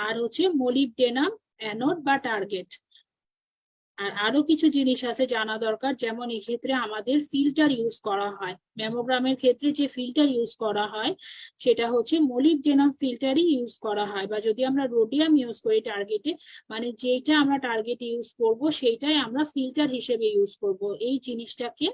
আর হচ্ছে মলিবডেনাম অ্যানোড বা টার্গেট। আর আরো কিছু জিনিস আছে জানা দরকার, যেমন এই ক্ষেত্রে আমাদের ফিল্টার ইউজ করা হয়। ম্যামোগ্রামের ক্ষেত্রে যে ফিল্টার ইউজ করা হয় সেটা হচ্ছে মলিবডেনাম ফিল্টারই ইউজ করা হয়। বা যদি আমরা রোডিয়াম ইউজ করি টার্গেটে, মানে যেটা আমরা টার্গেটে ইউজ করব সেইটাই আমরা ফিল্টার হিসেবে ইউজ করব। এই জিনিসটাকে,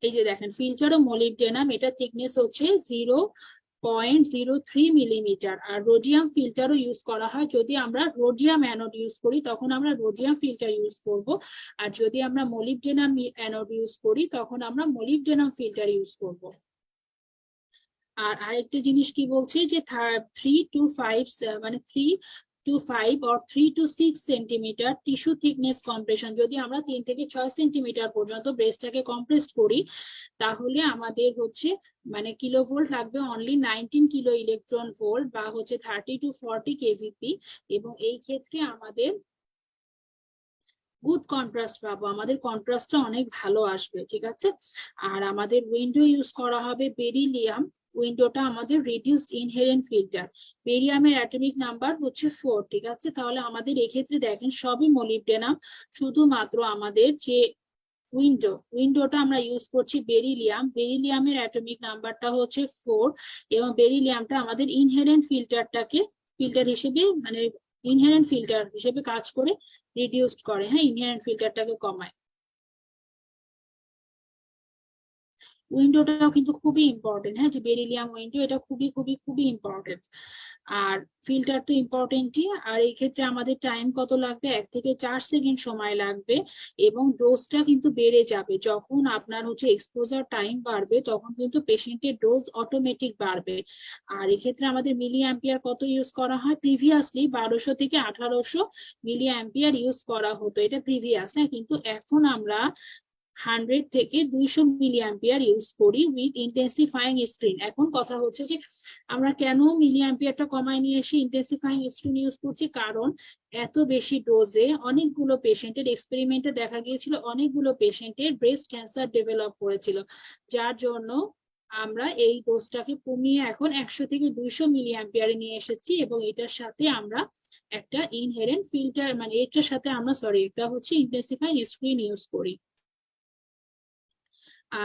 এই যে দেখেন ফিল্টার ও মলিবডেনাম, এটা থিকনেস হচ্ছে 0.03 মিলিমিটার। আর রোডিয়াম ফিল্টারও ইউজ করা হয়। যদি আমরা রোডিয়াম অ্যানোড ইউজ করি তখন আমরা রোডিয়াম ফিল্টার ইউজ করব, আর যদি আমরা মলিবডেনাম অ্যানোড ইউজ করি তখন আমরা মলিবডেনাম ফিল্টার ইউজ করব। আর আরেকটা জিনিস কি বলছে যে 3 to 5 মানে 3 to 5 or 3 to 6 centimetre tissue thickness compression, যদি আমরা 3 থেকে 6 সেন্টিমিটার পর্যন্ত ব্রেস্টটাকে কম্প্রেস করি তাহলে আমাদের হচ্ছে মানে কিলোভোল্ট লাগবে অনলি 19 কিলো ইলেকট্রন ভোল্ট বা হচ্ছে 30 to 40 কেভিপি। এবং এই ক্ষেত্রে আমাদের গুড কন্ট্রাস্ট পাবো, আমাদের কন্ট্রাস্টটা অনেক ভালো আসবে। ঠিক আছে। আর আমাদের উইন্ডো ইউজ করা হবে বেরিলিয়াম। উইন্ডোটা আমাদের রিডিউসড ইনহেরেন্ট ফিল্টার। বেরিয়ামের অ্যাটমিক নাম্বার হচ্ছে 4। ঠিক আছে, তাহলে আমাদের এক্ষেত্রে দেখেন সবই মলিবডেনাম, শুধুমাত্র আমাদের যে উইন্ডোটা আমরা ইউজ করছি বেরিলিয়াম। বেরিলিয়ামের অ্যাটমিক নাম্বারটা হচ্ছে 4, এবং বেরিলিয়ামটা আমাদের ইনহেরেন্ট ফিল্টারটাকে ফিল্টার হিসেবে মানে ইনহেরেন্ট ফিল্টার হিসেবে কাজ করে, রিডিউসড করে। হ্যাঁ, ইনহেরেন্ট ফিল্টারটাকে কমায়। উইন্ডোটাও কিন্তু খুবই ইম্পর্টেন্ট, হ্যাঁ, যে বেরিলিয়াম উইন্ডো, এটা খুবই খুবই খুবই ইম্পর্টেন্ট। আর ফিল্টার তো ইম্পর্টেন্টই। আর এই ক্ষেত্রে আমাদের টাইম কত লাগবে, 1 থেকে 4 সেকেন্ড সময় লাগবে। এবং ডোজটা কিন্তু বেড়ে যাবে যখন আপনার হচ্ছে এক্সপোজার টাইম বাড়বে, তখন কিন্তু পেশেন্টের ডোজ অটোমেটিক বাড়বে। আর এক্ষেত্রে আমাদের মিলি অ্যাম্পিয়ার কত ইউজ করা হয়, প্রিভিয়াসলি 1200 থেকে 1800 মিলি অ্যাম্পিয়ার ইউজ করা হতো, এটা প্রিভিয়াস, হ্যাঁ, কিন্তু এখন আমরা 100 থেকে 200 মিলি অ্যাম্পিয়ার ইউজ করি উইথ ইন্টেন্সিফাইং স্ক্রিন। এখন কথা হচ্ছে যে আমরা কেন মিলি অ্যাম্পিয়ারটা কমায় নিয়ে এসে ইন্টেন্সিফাইং স্ক্রিন ইউজ করছি, কারণ এত বেশি ডোজে অনেকগুলো পেশেন্টের এক্সপেরিমেন্টে দেখা গিয়েছিল, অনেকগুলো পেশেন্টের ব্রেস্ট ক্যান্সার ডেভেলপ করেছিল, যার জন্য আমরা এই ডোজটাকে কমিয়ে এখন 100 থেকে 200 মিলি অ্যাম্পিয়ারে নিয়ে এসেছি। এবং এটার সাথে আমরা একটা ইনহেরেন্ট ফিল্টার, মানে এটার সাথে আমরা এটা হচ্ছে ইন্টেন্সিফাইং স্ক্রিন ইউজ করি।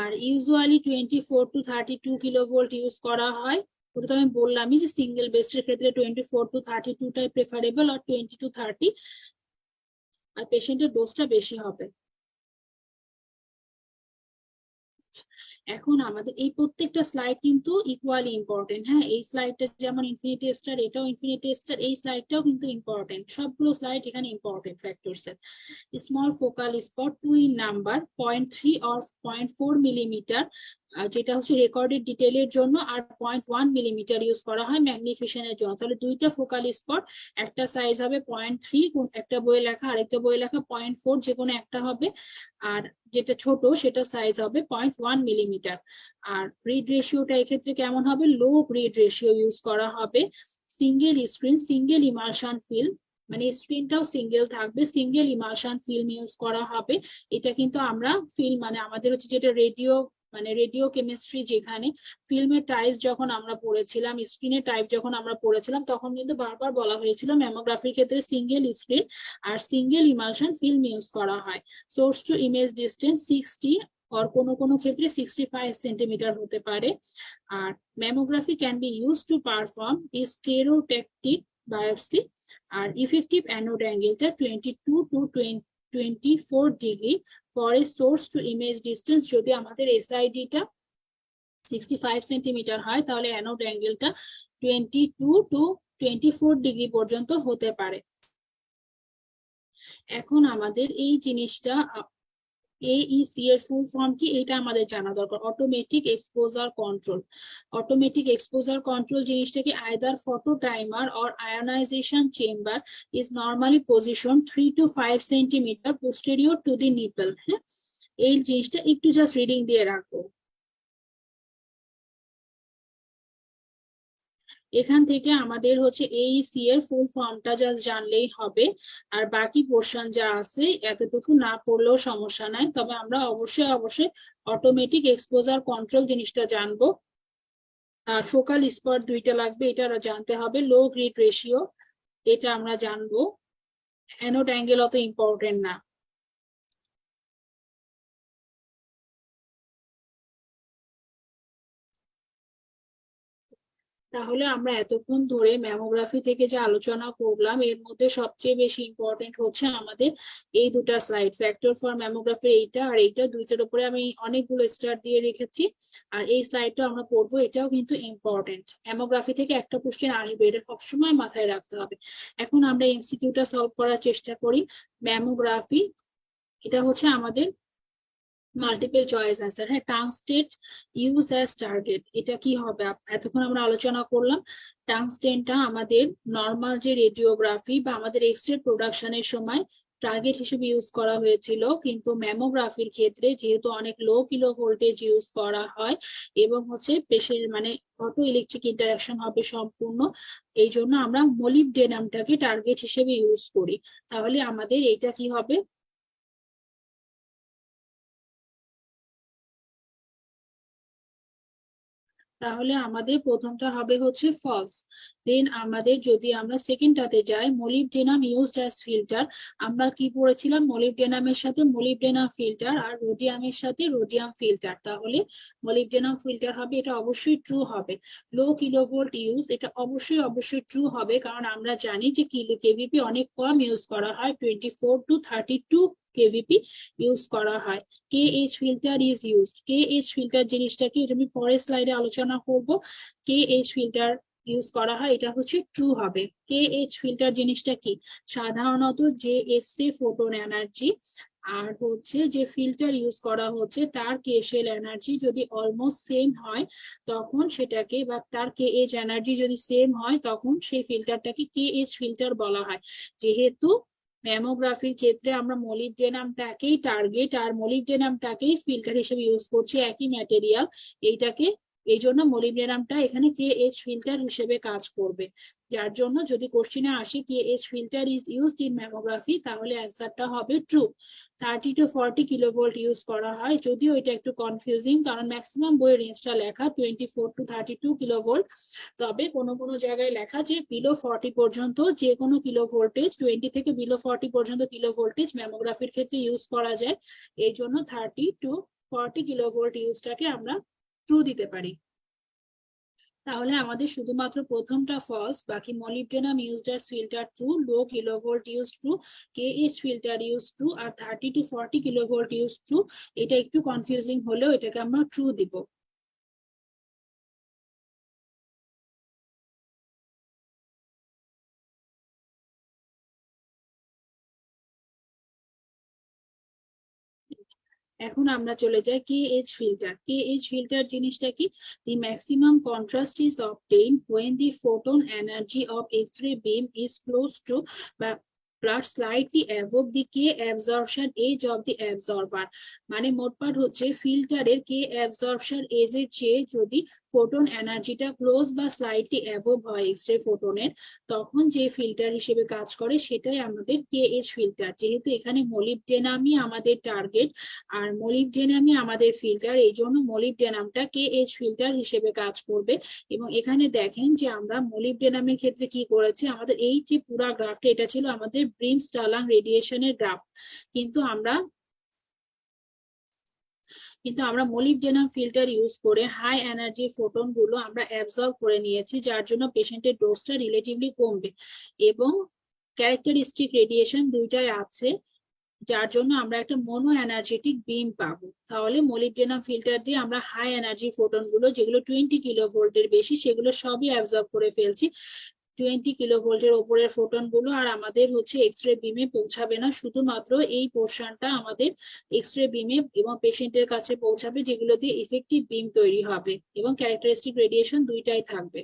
আর ইউজুয়ালি 24 to 32 কিলোভোল্ট ইউজ করা হয়। ওটা তো আমি বললামই যে সিঙ্গেল বেস্টের ক্ষেত্রে 24 to 32টাই প্রেফারেবল, আর 20 to 30 আর পেশেন্টের ডোজটা বেশি হবে। এখন আমাদের এই প্রত্যেকটা স্লাইড কিন্তু ইকুয়ালি ইম্পর্টেন্ট, হ্যাঁ, এই স্লাইডটা যেমন ইনফিনিটি স্টার, এটাও ইনফিনিটি স্টার, এই স্লাইডটাও কিন্তু ইম্পর্টেন্ট, সবগুলো স্লাইড এখানে ইম্পর্টেন্ট ফ্যাক্টরস এর। Small focal spot 2 in number, 0.3 or 0.4 millimetre, যেটা হচ্ছে রেকর্ডেড ডিটেইলের জন্য, আর 0.1 মিলিমিটার ইউজ করা হয় ম্যাগনিফিকেশনের জন্য। তাহলে দুইটা ফোকাল স্পট, একটা সাইজ হবে 0.3, একটা বইয়ে লেখা, আরেকটা বইয়ে লেখা 0.4, যে কোনো একটা হবে। আর যেটা ছোট সেটা সাইজ হবে 0.1 মিলিমিটার। আর গ্রিড রেশিওটা এক্ষেত্রে কেমন হবে, লো গ্রিড রেশিও ইউজ করা হবে। Single screen, single emulsion film, মানে স্ক্রিনটাও সিঙ্গেল থাকবে, সিঙ্গেল ইমালশন ফিল্ম ইউজ করা হবে। এটা কিন্তু আমরা ফিল্ম, মানে আমাদের হচ্ছে যেটা রেডিও, মানে রেডিও কেমিস্ট্রি, যেখানে ফিল্মের টাইপ যখন আমরা পড়েছিলাম, স্ক্রিনের টাইপ যখন আমরা পড়েছিলাম, তখন কিন্তু বারবার বলা হয়েছিল ম্যামোগ্রাফির ক্ষেত্রে সিঙ্গেল স্ক্রিন আর সিঙ্গেল ইমালশন ফিল্ম ইউজ করা হয়। সোর্স টু ইমেজ ডিস্টেন্স 60 আর কোনো কোনো ক্ষেত্রে 65 সেন্টিমিটার হতে পারে। আর mammography can be use to perform stereotactic biopsy. আর ইফেক্টিভ অ্যানোড অ্যাঙ্গেলটা 22 to 24 degree for a source to image distance. যদি আমাদের এসআইডিটা 65 সেন্টিমিটার হয়, তাহলে অ্যানোড অ্যাঙ্গেলটা 22 to 24 ডিগ্রি পর্যন্ত হতে পারে। এখন আমাদের এই জিনিসটা, AEC এর ফুল ফর্ম কি, এটা আমাদের জানা দরকার। Automatic exposure control. Automatic exposure control জিনিসটা কি, either photo timer or ionisation chamber is normally position 3 to 5 centimetre posterior to the nipple. হ্যাঁ, এই জিনিসটা একটু জাস্ট রিডিং দিয়ে রাখবো। এখান থেকে আমাদের হচ্ছে AEC এর ফুল ফর্মটা জাস্ট জানলেই হবে। আর বাকি পোর্শন যা আছে এতটুকু না পড়লেও সমস্যা নাই, তবে আমরা অবশ্যই অবশ্যই অটোমেটিক এক্সপোজার কন্ট্রোল জিনিসটা জানবো। আর ফোকাল স্পট দুইটা লাগবে, এটা জানতে হবে। লো গ্রিড রেশিও, এটা আমরা জানবো। অ্যানোড অ্যাঙ্গেল অত ইম্পর্টেন্ট না। তাহলে আমরা এতক্ষণ ধরে ম্যামোগ্রাফি থেকে যে আলোচনা করলাম, এর মধ্যে সবচেয়ে বেশি ইম্পর্টেন্ট হচ্ছে আমাদের এই দুটা স্লাইড, ফ্যাক্টর ফর ম্যামোগ্রাফি এইটা আর এইটা, দুইটার উপরে আমি অনেকগুলো স্টার দিয়ে রেখেছি। আর এই স্লাইডটা আমরা পড়বো, এটাও কিন্তু ইম্পর্টেন্ট, ম্যামোগ্রাফি থেকে একটা কোশ্চেন আসবে, এটা সবসময় মাথায় রাখতে হবে। এখন আমরা এমসিকিউটা সলভ করার চেষ্টা করি। ম্যামোগ্রাফি, এটা হচ্ছে আমাদের মাল্টিপল চয়েস অ্যান্সার, হ্যাঁ। টাংস্টেট ইউজ অ্যাজ টার্গেট, এটা কি হবে, এতক্ষণ আমরা আলোচনা করলাম। টাংস্টেনটা আমাদের নর্মাল যে রেডিওগ্রাফি বা আমাদের এক্সরে প্রোডাকশনের সময় টার্গেট হিসেবে ইউজ করা হয়েছিল, কিন্তু ম্যামোগ্রাফির ক্ষেত্রে যেহেতু অনেক লো কিলো ভোল্টেজ ইউজ করা হয় এবং হচ্ছে পেশেন্ট, মানে অটো ইলেকট্রিক ইন্টারাকশন হবে সম্পূর্ণ, এই জন্য আমরা মলিবডেনামটাকে টার্গেট হিসেবে ইউজ করি। তাহলে আমাদের এটা কি হবে, তাহলে আমাদের প্রথমটা হবে হচ্ছে ফলস। দেন আমাদের যদি আমরা সেকেন্ডটাতে যাই, মলিবডেনাম ইউজড অ্যাজ ফিল্টার, আমরা কি পড়েছিলাম, মলিবডেনামের সাথে মলিবডেনাম ফিল্টার আর রোডিয়ামের সাথে রোডিয়াম ফিল্টার। তাহলে মলিবডেনাম ফিল্টার হবে, এটা অবশ্যই ট্রু হবে। লো কিলোভোল্ট ইউজ, এটা অবশ্যই অবশ্যই ট্রু হবে, কারণ আমরা জানি যে কেভিপি অনেক কম ইউজ করা হয়, 24 to 32 কেভিপি ইউজ করা হয়। KH filter is used, KH filter জিনিসটা কি এটা আমি পরের স্লাইডে আলোচনা করব। KH ফিল্টার ইউজ করা হয়, এটা হচ্ছে ট্রু হবে। KH ফিল্টার জিনিসটা কি, সাধারণত যে এক্স রে ফোটন এনার্জি আর হচ্ছে যে ফিল্টার ইউজ করা হচ্ছে তার কেশেল এনার্জি যদি অলমোস্ট সেম হয় তখন সেটাকে, বা তার KH এনার্জি যদি সেম হয় তখন সেই ফিল্টারটাকে KH ফিল্টার বলা হয়। যেহেতু ম্যামোগ্রাফির ক্ষেত্রে আমরা মলিবডেনামটাকেই টার্গেট আর মলিবডেনামটাকেই ফিল্টার হিসেবে ইউজ করছি, একই ম্যাটেরিয়াল, এইটাকে, এই জন্য মলিবডেনামটা এখানে KH ফিল্টার হিসেবে কাজ করবে। যার জন্য যদি কোশ্চিনে আসে KH filter is used in mammography, তাহলে অ্যান্সারটা হবে ট্রু। 30 to 40 কিলোভোল্ট ইউজ করা হয়, যদিও এটা একটু কনফিউজিং কারণ ম্যাক্সিমাম বইয়ের রেঞ্জটা লেখা 24 to 32 কিলোভোল্ট, তবে কোনো কোনো জায়গায় লেখা যে বিলো 40 পর্যন্ত যে কোনো কিলো ভোল্টেজ, 20 থেকে বিলো 40 পর্যন্ত কিলো ভোল্টেজ ম্যামোগ্রাফির ক্ষেত্রে ইউজ করা যায়। এই জন্য 30 to 40 কিলোভোল্ট ইউজটাকে আমরা ট্রু দিতে পারি। তাহলে আমাদের শুধুমাত্র প্রথমটা ফলস, বাকি molybdenum used as filter true, low kilovolt use true, KH filter use true, আর 30 to 40 কিলোভোল্ট ইউজ ট্রু। এটা একটু কনফিউজিং হলেও এটাকে আমরা ট্রু দিব। এখন আমরা চলে যাই KH ফিল্টার। KH ফিল্টার জিনিসটা কি, the maximum contrast is obtained when the photon energy of X-ray beam is close to but slightly above the K absorption age of the absorber। মানে মোটপাট হচ্ছে ফিল্টারের K absorption age এর চেয়ে যদি photon এনার্জিটা close বা slightly above হয় X-ray ফোটনের, তখন যে ফিল্টার হিসেবে কাজ করে সেটাই আমাদের KH ফিল্টার। যেহেতু এখানে মলিবডেনামই আমাদের টার্গেট আর মলিবডেনামই আমাদের ফিল্টার, এই জন্য মলিবডেনামটা KH ফিল্টার হিসেবে কাজ করবে। এবং এখানে দেখেন যে আমরা মলিবডেনামের ক্ষেত্রে কি করেছি, আমাদের এই যে পুরা গ্রাফটা এটা ছিল আমাদের ব্রিমস্টালাং রেডিয়েশনের গ্রাফ, কিন্তু আমরা মলিবডেনাম ফিল্টার ইউজ করে হাই এনার্জি ফোটন গুলো আমরা অ্যাবজর্ব করে নিয়েছি, যার জন্য পেশেন্টের ডোজটা রিলেটিভলি কমবে এবং ক্যারেক্টারিস্টিক রেডিয়েশন দুইটাই আছে, যার জন্য আমরা একটা মোনো এনার্জেটিক বিম পাবো। তাহলে মলিবডেনাম ফিল্টার দিয়ে আমরা হাই এনার্জি ফোটন গুলো যেগুলো 20 কিলো ভোল্টের বেশি সেগুলো সবই অ্যাবজর্ব করে ফেলছি। 20 কিলো ভোল্টের ওপরের ফোটন গুলো আর আমাদের হচ্ছে এক্স-রে বিমে পৌঁছাবে না, শুধুমাত্র এই পোর্শনটা আমাদের এক্স-রে বিমে এবং পেশেন্টের কাছে পৌঁছাবে, যেগুলো দিয়ে ইফেক্টিভ বিম তৈরি হবে এবং ক্যারেক্টারিস্টিক রেডিয়েশন দুইটাই থাকবে।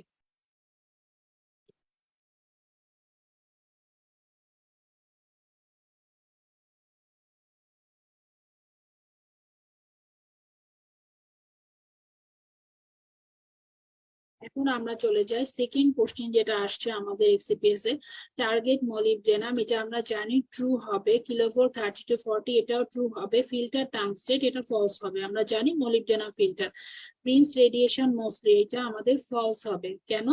এখন আমরা চলে যাই সেকেন্ড কোশ্চেন যেটা আসছে আমাদের এফসিপিএস এ, টার্গেট মলিবডেনাম, এটা আমরা জানি ট্রু হবে। কিলোভোল্ট 30 to 40 এটাও ট্রু হবে। ফিল্টার টাংস্টেট এটা ফলস হবে, আমরা জানি molybdenum filter. Prim's radiation mostly এটা আমাদের ফলস হবে। কেন,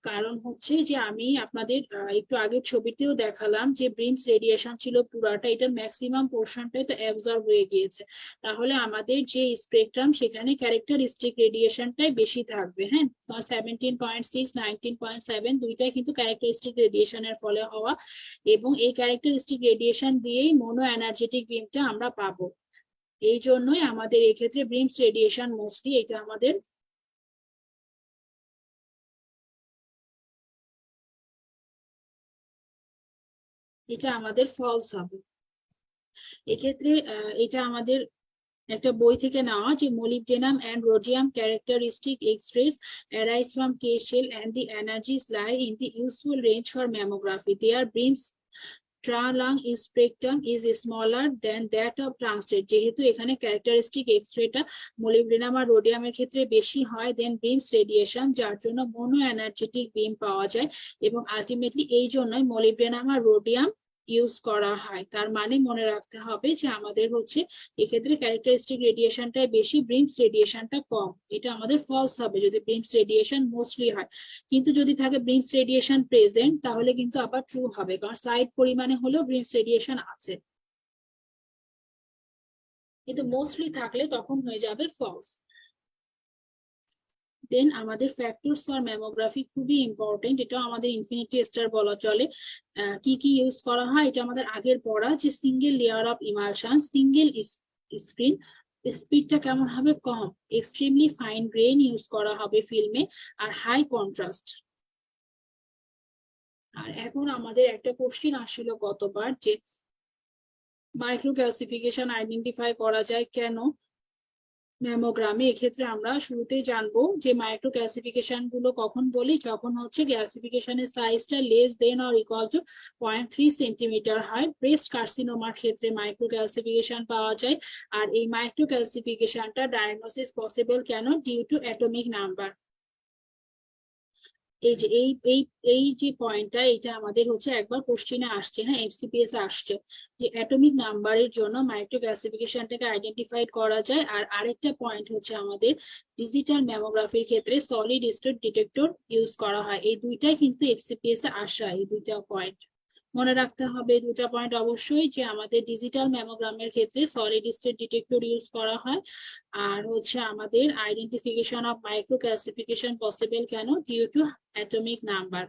কারণ হচ্ছে যে আমি আপনাদের একটু আগের ছবিতেও দেখালাম যে ব্রিমস রেডিয়েশন ছিল পুরাটা, এটার ম্যাক্সিমাম পোর্শনটাই তো অ্যাবজর্ব হয়ে গিয়েছে, তাহলে আমাদের যে স্পেকট্রাম সেখানে ক্যারেক্টারিস্টিক রেডিয়েশনটাই বেশি থাকবে। হ্যাঁ, 17.6 19.7 দুইটাই কিন্তু ক্যারেক্টারিস্টিক রেডিয়েশনের ফলে হওয়া, এবং এই ক্যারেক্টারিস্টিক রেডিয়েশন দিয়েই মোনো এনার্জেটিক বিমটা আমরা পাবো। এই জন্যই আমাদের এক্ষেত্রে ব্রিমস রেডিয়েশন মোস্টলি এটা আমাদের ফলস হবে। এক্ষেত্রে এটা আমাদের একটা বই থেকে নেওয়া যে molybdenum and rhodium characteristic X-rays arise from K shell and the energies lie in the useful range for mammography. Their beams lung spectrum is smaller than that of tungstate। যেহেতু এখানে ক্যারেক্টারিস্টিক এক্সরেটা molybdenum আর রোডিয়ামের ক্ষেত্রে বেশি হয় দেন beans radiation, যার জন্য mono energetic বিম পাওয়া যায় এবং আলটিমেটলি এই জন্যই molybdenum আর রোডিয়াম ইউজ করা হয়। তার মানে মনে রাখতে হবে যে আমাদের হচ্ছে এক্ষেত্রে ক্যারেক্টারিস্টিক রেডিয়েশনটা বেশি, ব্রিমস রেডিয়েশনটা কম। এটা আমাদের ফলস হবে যদি ব্রিমস রেডিয়েশন মোস্টলি হয়। কিন্তু যদি থাকে ব্রিমস রেডিয়েশন প্রেজেন্ট তাহলে কিন্তু আবার ট্রু হবে, কারণ স্লাইড পরিমাণে হলেও ব্রিমস রেডিয়েশন আছে, কিন্তু মোস্টলি থাকলে তখন হয়ে যাবে ফলস। দেন আমাদের ফ্যাক্টরস ফর ম্যামোগ্রাফি খুবই ইম্পর্টেন্ট, এটাও আমাদের ইনফিনিটি স্টার বলা চলে। কি কি ইউজ করা হয় এটা আমাদের আগের পড়া, যে single layer of emulsion, single screen, স্পিডটা কেমন হবে, কম, এক্সট্রিমলি ফাইন গ্রেন ইউজ করা হবে ফিল্মে, আর হাই কন্ট্রাস্ট। আর এখন আমাদের একটা কোশ্চিন আসছিল গতবার, যে মাইক্রো ক্যালসিফিকেশন আইডেন্টিফাই করা যায় কেন ম্যামোগ্রামে। এক্ষেত্রে আমরা শুরুতেই জানবো যে মাইক্রো ক্যালসিফিকেশন গুলো কখন বলি, যখন হচ্ছে ক্যালসিফিকেশনের সাইজটা less than or equal to 0.3 centimetre হয়। ব্রেস্ট কার্সিনোমার ক্ষেত্রে মাইক্রো ক্যালসিফিকেশন পাওয়া যায়। আর এই মাইক্রো ক্যালসিফিকেশনটা ডায়াগনোসিস পসিবল কেন, ডিউ টু অ্যাটমিক নাম্বার। এই যে এই যে পয়েন্টটা, এটা আমাদের হচ্ছে একবার কোশ্চেনে আসছে, হ্যাঁ এফসিপিএস আসছে, যে অ্যাটমিক নাম্বারের জন্য মাইক্রো ক্লাসিফিকেশনটাকে আইডেন্টিফাইড করা যায়। আর আরেকটা পয়েন্ট হচ্ছে আমাদের ডিজিটাল ম্যামোগ্রাফির ক্ষেত্রে সলিড স্টেট ডিটেক্টর ইউজ করা হয়। এই দুইটাই কিন্তু এফসিপিএস এ আসা, এই দুইটা পয়েন্ট মনে রাখতে হবে। দুটা পয়েন্ট অবশ্যই, যে আমাদের ডিজিটাল ম্যামোগ্রামের ক্ষেত্রে সলিড স্টেট ডিটেক্টর ইউজ করা হয়, আর হচ্ছে আমাদের identification of micro classification possible কেন, ডিউ টু অ্যাটমিক নাম্বার।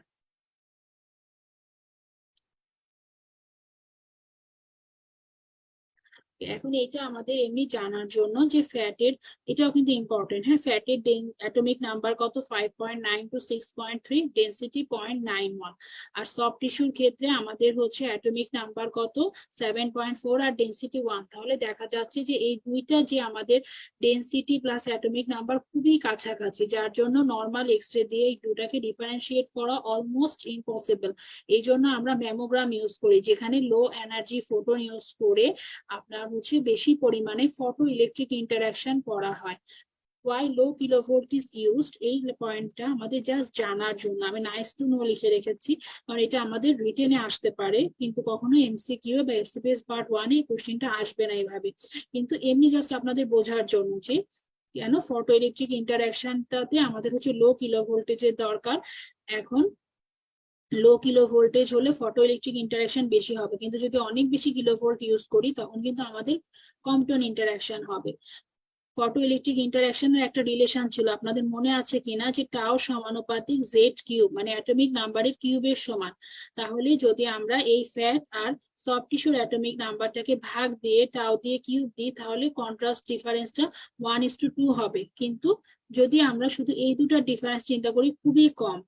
এখন এটা আমাদের এমনি জানার জন্য যে ফ্যাটের, এটাও কিন্তু ইম্পর্টেন্ট, হ্যাঁ ফ্যাটের অ্যাটমিক নাম্বার কত, 5.9 to 6.3, ডেন্সিটি 0.91। আর সফট টিস্যুর ক্ষেত্রে আমাদের হচ্ছে অ্যাটমিক নাম্বার কত, 7.4, আর ডেন্সিটি 1। তাহলে দেখা যাচ্ছে যে এই দুইটা যে আমাদের ডেন্সিটি প্লাস অ্যাটমিক নাম্বার খুবই কাছাকাছি, যার জন্য নর্মাল এক্সরে দিয়ে এই দুটাকে ডিফারেন্সিয়েট করা অলমোস্ট ইম্পসিবল। এই জন্য আমরা ম্যামোগ্রাম ইউজ করি, যেখানে লো এনার্জি ফোটন ইউজ করে আপনার হচ্ছে বেশি পরিমাণে ফটো ইলেকট্রিক ইন্টারাকশন করা হয়। Why low kilovolt is used, এই পয়েন্টটা আমাদের জাস্ট জানার জন্য আমি নাইস টু নো লিখে রেখেছি, কারণ এটা আমাদের রিটেনে আসতে পারে, কিন্তু কখনো এমসিকিউ বা এফসিপিএস পার্ট 1 এ কোশ্চেনটা আসবে না এইভাবে। কিন্তু এমনি জাস্ট আপনাদের বোঝার জন্য যে কেন ফটো ইলেকট্রিক ইন্টারাকশনটাতে আমাদের হচ্ছে লো কিলো ভোল্টেজের দরকার। এখন লো কিলো ভোল্টেজ হলে ফটো ইলেকট্রিক ইন্টারাকশন বেশি হবে, কিন্তু যদি অনেক বেশি কিলো ভোল্ট ইউজ করি তখন কিন্তু আমাদের কম্পটন ইন্টারাকশন হবে। ফটো ইলেকট্রিক ইন্টারাকশনের একটা রিলেশন ছিল, আপনাদের মনে আছে কিনা, যে টাও সমানুপাতিক জেড কিউব, মানে অ্যাটমিক নাম্বারের কিউবের সমান। তাহলে যদি আমরা এই ফ্যাট আর সফট টিস্যুর অ্যাটমিক নাম্বারটাকে ভাগ দিয়ে টাও দিয়ে কিউব দিই, তাহলে কন্ট্রাস্ট ডিফারেন্সটা 1:2 হবে। কিন্তু যদি আমরা শুধু এই দুটার ডিফারেন্স চিন্তা করি, খুবই কম,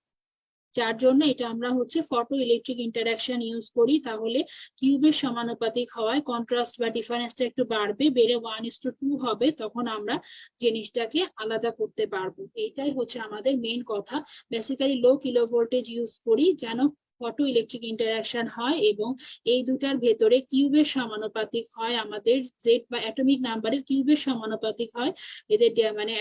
যার জন্য এটা আমরা হচ্ছে ফটো ইলেকট্রিক ইন্টারাকশন ইউজ করি। তাহলে কিউবের সমানুপাতিক হওয়ায় কন্ট্রাস্ট বা ডিফারেন্সটা একটু বাড়বে, বেড়ে 1:2 হবে, তখন আমরা জিনিসটাকে আলাদা করতে পারবো। এইটাই হচ্ছে আমাদের মেইন কথা। বেসিক্যালি লো কিলো ভোল্টেজ ইউজ করি যেন ফটো ইলেকট্রিক ইন্টারাকশন হয় এবং এই দুটার ভেতরে কিউবের সমানুপাতিক হয়, আমাদের জেড বা অ্যাটমিক নাম্বারের কিউবের সমানুপাতিক হয় এদের, মানে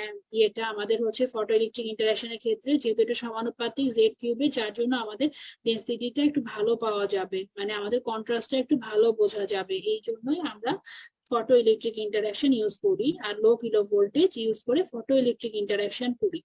এটা আমাদের হচ্ছে ফটো ইলেকট্রিক ইন্টারাকশনের ক্ষেত্রে যেহেতু এটা সমানুপাতিক জেড কিউবের, যার জন্য আমাদের ডেন্সিটিটা একটু ভালো পাওয়া যাবে, মানে আমাদের কন্ট্রাস্টটা একটু ভালো বোঝা যাবে। এই জন্যই আমরা ফটো ইলেকট্রিক ইন্টারাকশন ইউজ করি আর লো কিলো ভোল্টেজ ইউজ করে ফটো ইলেকট্রিক ইন্টারাকশন করি।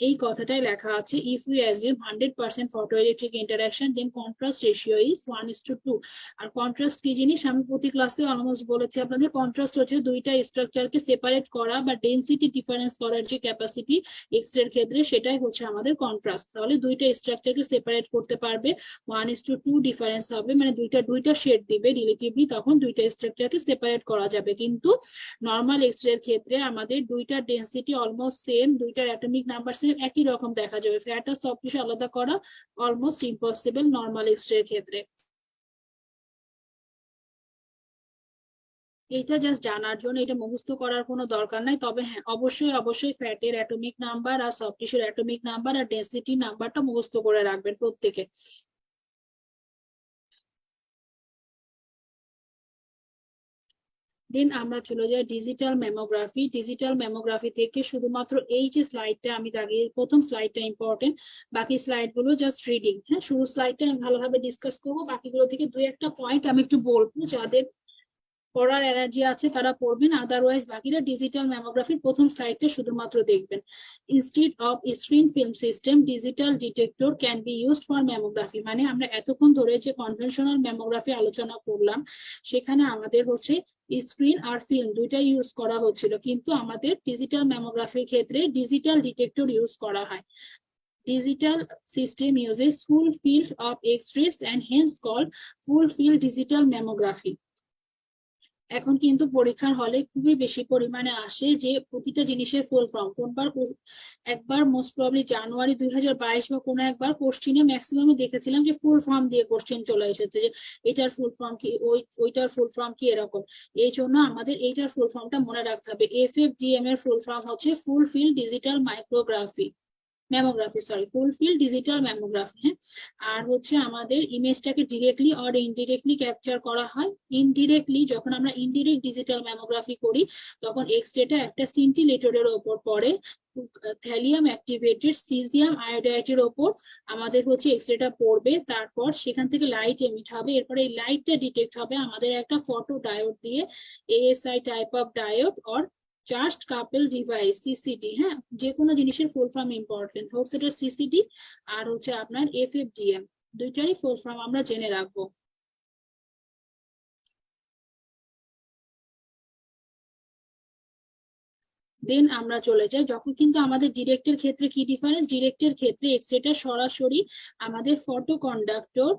এই কথাটাই লেখা আছে, if you assume 100% photoelectric interaction then contrast ratio is 1:2। আর কন্ট্রাস্ট কি জিনিস আমি প্রতি ক্লাসে অলমোস্ট বলেছি আপনাদের, কন্ট্রাস্ট হচ্ছে দুইটা স্ট্রাকচারকে সেপারেট করা বা ডেনসিটি ডিফারেন্স করার যে ক্যাপাসিটি এক্স এর ক্ষেত্রে, সেটাই হচ্ছে আমাদের কন্ট্রাস্ট। তাহলে দুইটা স্ট্রাকচারকে সেপারেট করতে পারবে, 1:2 ডিফারেন্স হবে, মানে দুইটা শেড দিবে রিলেটিভলি, তখন দুইটা স্ট্রাকচারকে সেপারেট করা যাবে। কিন্তু নর্মাল এক্স রে এর ক্ষেত্রে আমাদের দুইটার ডেনসিটি অলমোস্ট সেম, দুইটার অ্যাটমিক নাম্বার সেম, একই রকম দেখা যাবে, ফ্যাট আর সফট টিস্যু আলাদা করা almost impossible normal X ray এর ক্ষেত্রে। এটা জাস্ট জানার জন্য, এটা মুখস্থ করার কোনো দরকার নাই। তবে হ্যাঁ অবশ্যই অবশ্যই ফ্যাটের অ্যাটমিক নাম্বার আর সফট টিস্যুর অ্যাটমিক নাম্বার আর ডেনসিটি নাম্বারটা মুখস্থ করে রাখবেন প্রত্যেকে। দেন আমরা চলে যাই ডিজিটাল ম্যামোগ্রাফি। ডিজিটাল ম্যামোগ্রাফি থেকে শুধুমাত্র এই যে স্লাইডটা আমি দাগিয়ে, প্রথম স্লাইডটা ইম্পর্টেন্ট, বাকি স্লাইড গুলো জাস্ট রিডিং। হ্যাঁ শুরু স্লাইডটা আমি ভালোভাবে ডিসকাস করবো, বাকিগুলো থেকে দুই একটা পয়েন্ট আমি একটু বলবো যাদের পড়ার এনার্জি আছে তারা পড়বেন, আদারওয়াইজ বাকিরা ডিজিটাল ম্যামোগ্রাফির প্রথম স্লাইডটা শুধুমাত্র দেখবেন। Instead off screen film system digital detector can be used for mammography. মানে আমরা এতক্ষণ ধরে যে কনভেনশনাল ম্যামোগ্রাফি আলোচনা করলাম সেখানে আমাদের হচ্ছে স্ক্রিন আর ফিল্ম দুইটাই ইউজ করা হচ্ছিল, কিন্তু আমাদের ডিজিটাল ম্যামোগ্রাফির ক্ষেত্রে ডিজিটাল ডিটেক্টর ইউজ করা হয়। Digital system uses full field of X-rays and hence called full field digital mammography. এখন কিন্তু পরীক্ষার হলে খুবই বেশি পরিমাণে আসে যে প্রতিটা জিনিসের ফুল ফর্ম কোনবার, একবার মোস্ট প্রবলি জানুয়ারি 2022 বা কোনো একবার কোশ্চিনে ম্যাক্সিমামে দেখেছিলাম যে ফুল ফর্ম দিয়ে কোশ্চেন চলে এসেছে যে এটার ফুল ফর্ম কি, ওইটার ফুল ফর্ম কি, এরকম। এই জন্য আমাদের এইটার ফুল ফর্মটা মনে রাখতে হবে। FFDM এর ফুল ফর্ম হচ্ছে ফুল ফিল্ড ডিজিটাল মাইক্রোগ্রাফি, ম্যামোগ্রাফি, সরি, ফুল ফিল্ড ডিজিটাল ম্যামোগ্রাফি। হ্যাঁ, আর হচ্ছে আমাদের ইমেজটাকে ডিরেক্টলি অর ইনডিরেক্টলি ক্যাপচার করা হয়। ইনডিরেক্টলি, যখন আমরা ইনডিরেক্ট ডিজিটাল ম্যামোগ্রাফি করি তখন এক্স-রেটা একটা সিন্টিলেটরের ওপর পড়ে, থ্যালিয়াম অ্যাক্টিভেটেড সিজিয়াম আয়োডাইডের ওপর আমাদের হচ্ছে এক্স-রেটা পড়বে, তারপর সেখান থেকে লাইট এমিট হবে, এরপরে এই লাইটটা ডিটেক্ট হবে আমাদের একটা ফটো ডায়োড দিয়ে, ASI type of diode or charged couple device, CCD. হ্যাঁ, যে কোনো জিনিসের ফুল ফর্ম ইম্পর্টেন্ট, হোক সেটা সিসিডি আর হচ্ছে আপনার FFDM, দুইটারই ফুল ফর্ম আমরা জেনে রাখবো। দেন আমরা চলে যাই, যখন কিন্তু আমাদের ডিরেক্টের ক্ষেত্রে কি ডিফারেন্স, ডিরেক্টের ক্ষেত্রে এক্স-রেটা সরাসরি আমাদের ফটো কন্ডাক্টর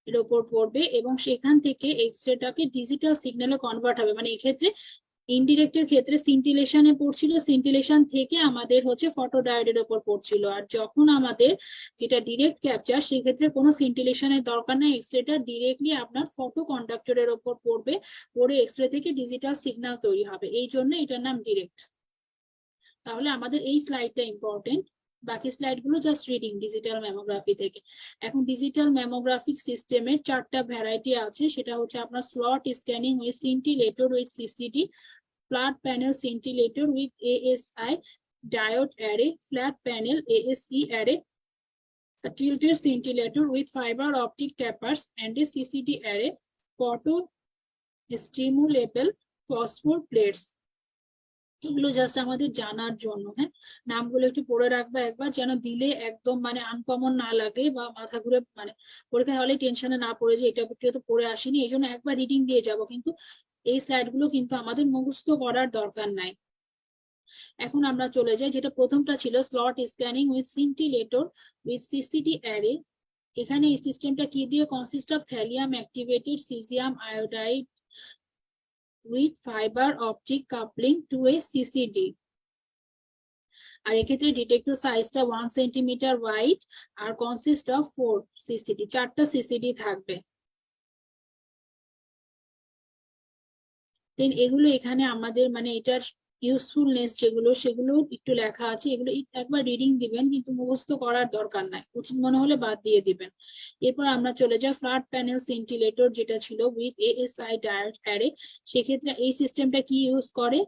এর উপর পড়বে এবং সেখান থেকে এক্স-রেটাকে ডিজিটাল সিগন্যালে কনভার্ট হবে। মানে এক্ষেত্রে ইনডিরেক্টের ক্ষেত্রে সিন্টিলেশনে পড়ছিল, সিন্টিলেশন থেকে আমাদের হচ্ছে ফটো ডায়োডের উপর পড়ছিল। আর যখন আমাদের যেটা ডিরেক্ট ক্যাপচার সেক্ষেত্রে কোনো সিন্টিলেশনের দরকার নেই, এক্স-রেটা ডিরেক্টলি আপনার ফটো কন্ডাক্টরের উপর পড়বে, পড়ে এক্স-রে থেকে ডিজিটাল সিগন্যাল তৈরি হবে, এই জন্য এটার নাম ডিরেক্ট। তাহলে আমাদের এই স্লাইডটা ইম্পর্টেন্ট, বাকি স্লাইড গুলো জাস্ট রিডিং ডিজিটাল ম্যামোগ্রাফি থেকে। এখন ডিজিটাল ম্যামোগ্রাফিক সিস্টেমের 4টা ভ্যারাইটি আছে, সেটা হচ্ছে আপনার slot scanning with scintillator with CCD, flat panel scintillator with ASI diode array, flat panel ASE array, a tilted scintillator with fiber optic tappers and a CCD array, photo stimulable phosphor plates. এগুলো just আমাদের জানার জন্য। হ্যাঁ, নামগুলো একটু পড়ে রাখবা একবার, যেন দিলে একদম মানে আনকমন না লাগে বা মাথা ঘুরে মানে পরীক্ষা হলে টেনশনে না পড়ে যে এটা তো পড়ে আসেনি, এই জন্য একবার রিডিং দিয়ে যাব, কিন্তু এই স্লাইড গুলো কিন্তু আমাদের মুখস্থ করার দরকার নাই। এখন আমরা চলে যাই, যেটা প্রথমটা ছিল slot scanning with scintillator with CCD array. এখানে এই সিস্টেমটা কি দিয়ে consist of thallium activated caesium iodide with fibre optic coupling to a CCD. আর এক্ষেত্রে ডিটেক্টর সাইজটা 1 সেন্টিমিটার ওয়াইড আর কনসিস্ট অফ 4 সিসিডি, 4টা সিসিডি থাকবে। দেন এগুলো এখানে আমাদের মানে এটার ইউজফুলনেস যেগুলো সেগুলো একটু লেখা আছে, এগুলো একবার রিডিং দিবেন, কিন্তু মুখস্থ করার দরকার নাই, উচিত মনে হলে বাদ দিয়ে দিবেন। এরপর আমরা চলে যাই ফ্ল্যাট প্যানেল সিন্টিলেটর, যেটা ছিল উইথ ASI ডায়োড অ্যারে। সেক্ষেত্রে এই সিস্টেমটা কি ইউজ করে,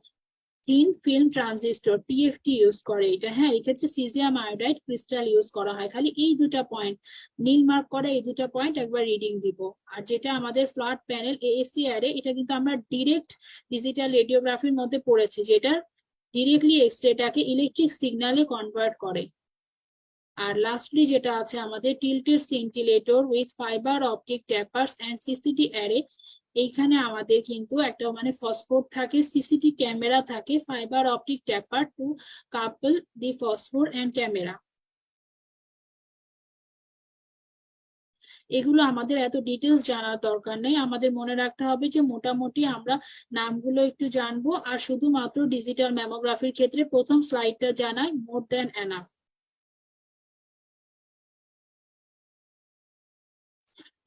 thin film transistor TFT use করে এটা। হ্যাঁ, এক্ষেত্রে সিজিয়াম আয়োডাইড ক্রিস্টাল ইউজ করা হয়। খালি এই দুটা পয়েন্ট নীল মার্ক করে, এই দুটা পয়েন্ট একবার রিডিং দিব। আর যেটা আমাদের ফ্ল্যাট প্যানেল ASE অ্যারে, এটা কিন্তু আমরা ডিরেক্ট ডিজিটাল রেডিওগ্রাফির মধ্যে পড়েছি, যেটা ডিরেক্টলি এক্স-রেটাকে ইলেকট্রিক সিগন্যালে কনভার্ট করে। আর লাস্টলি যেটা আছে আমাদের tilted scintillator with fibre optic tapers and CCD array. এইখানে আমাদের কিন্তু একটা মানে ফসফোর থাকে, CCD ক্যামেরা থাকে, fibre optic taper to couple the phosphor and camera. এগুলো আমাদের এত ডিটেলস জানার দরকার নেই, আমাদের মনে রাখতে হবে যে মোটামুটি আমরা নামগুলো একটু জানবো, আর শুধুমাত্র ডিজিটাল ম্যামোগ্রাফির ক্ষেত্রে প্রথম স্লাইডটা জানাই মোর দ্যান এনাফ।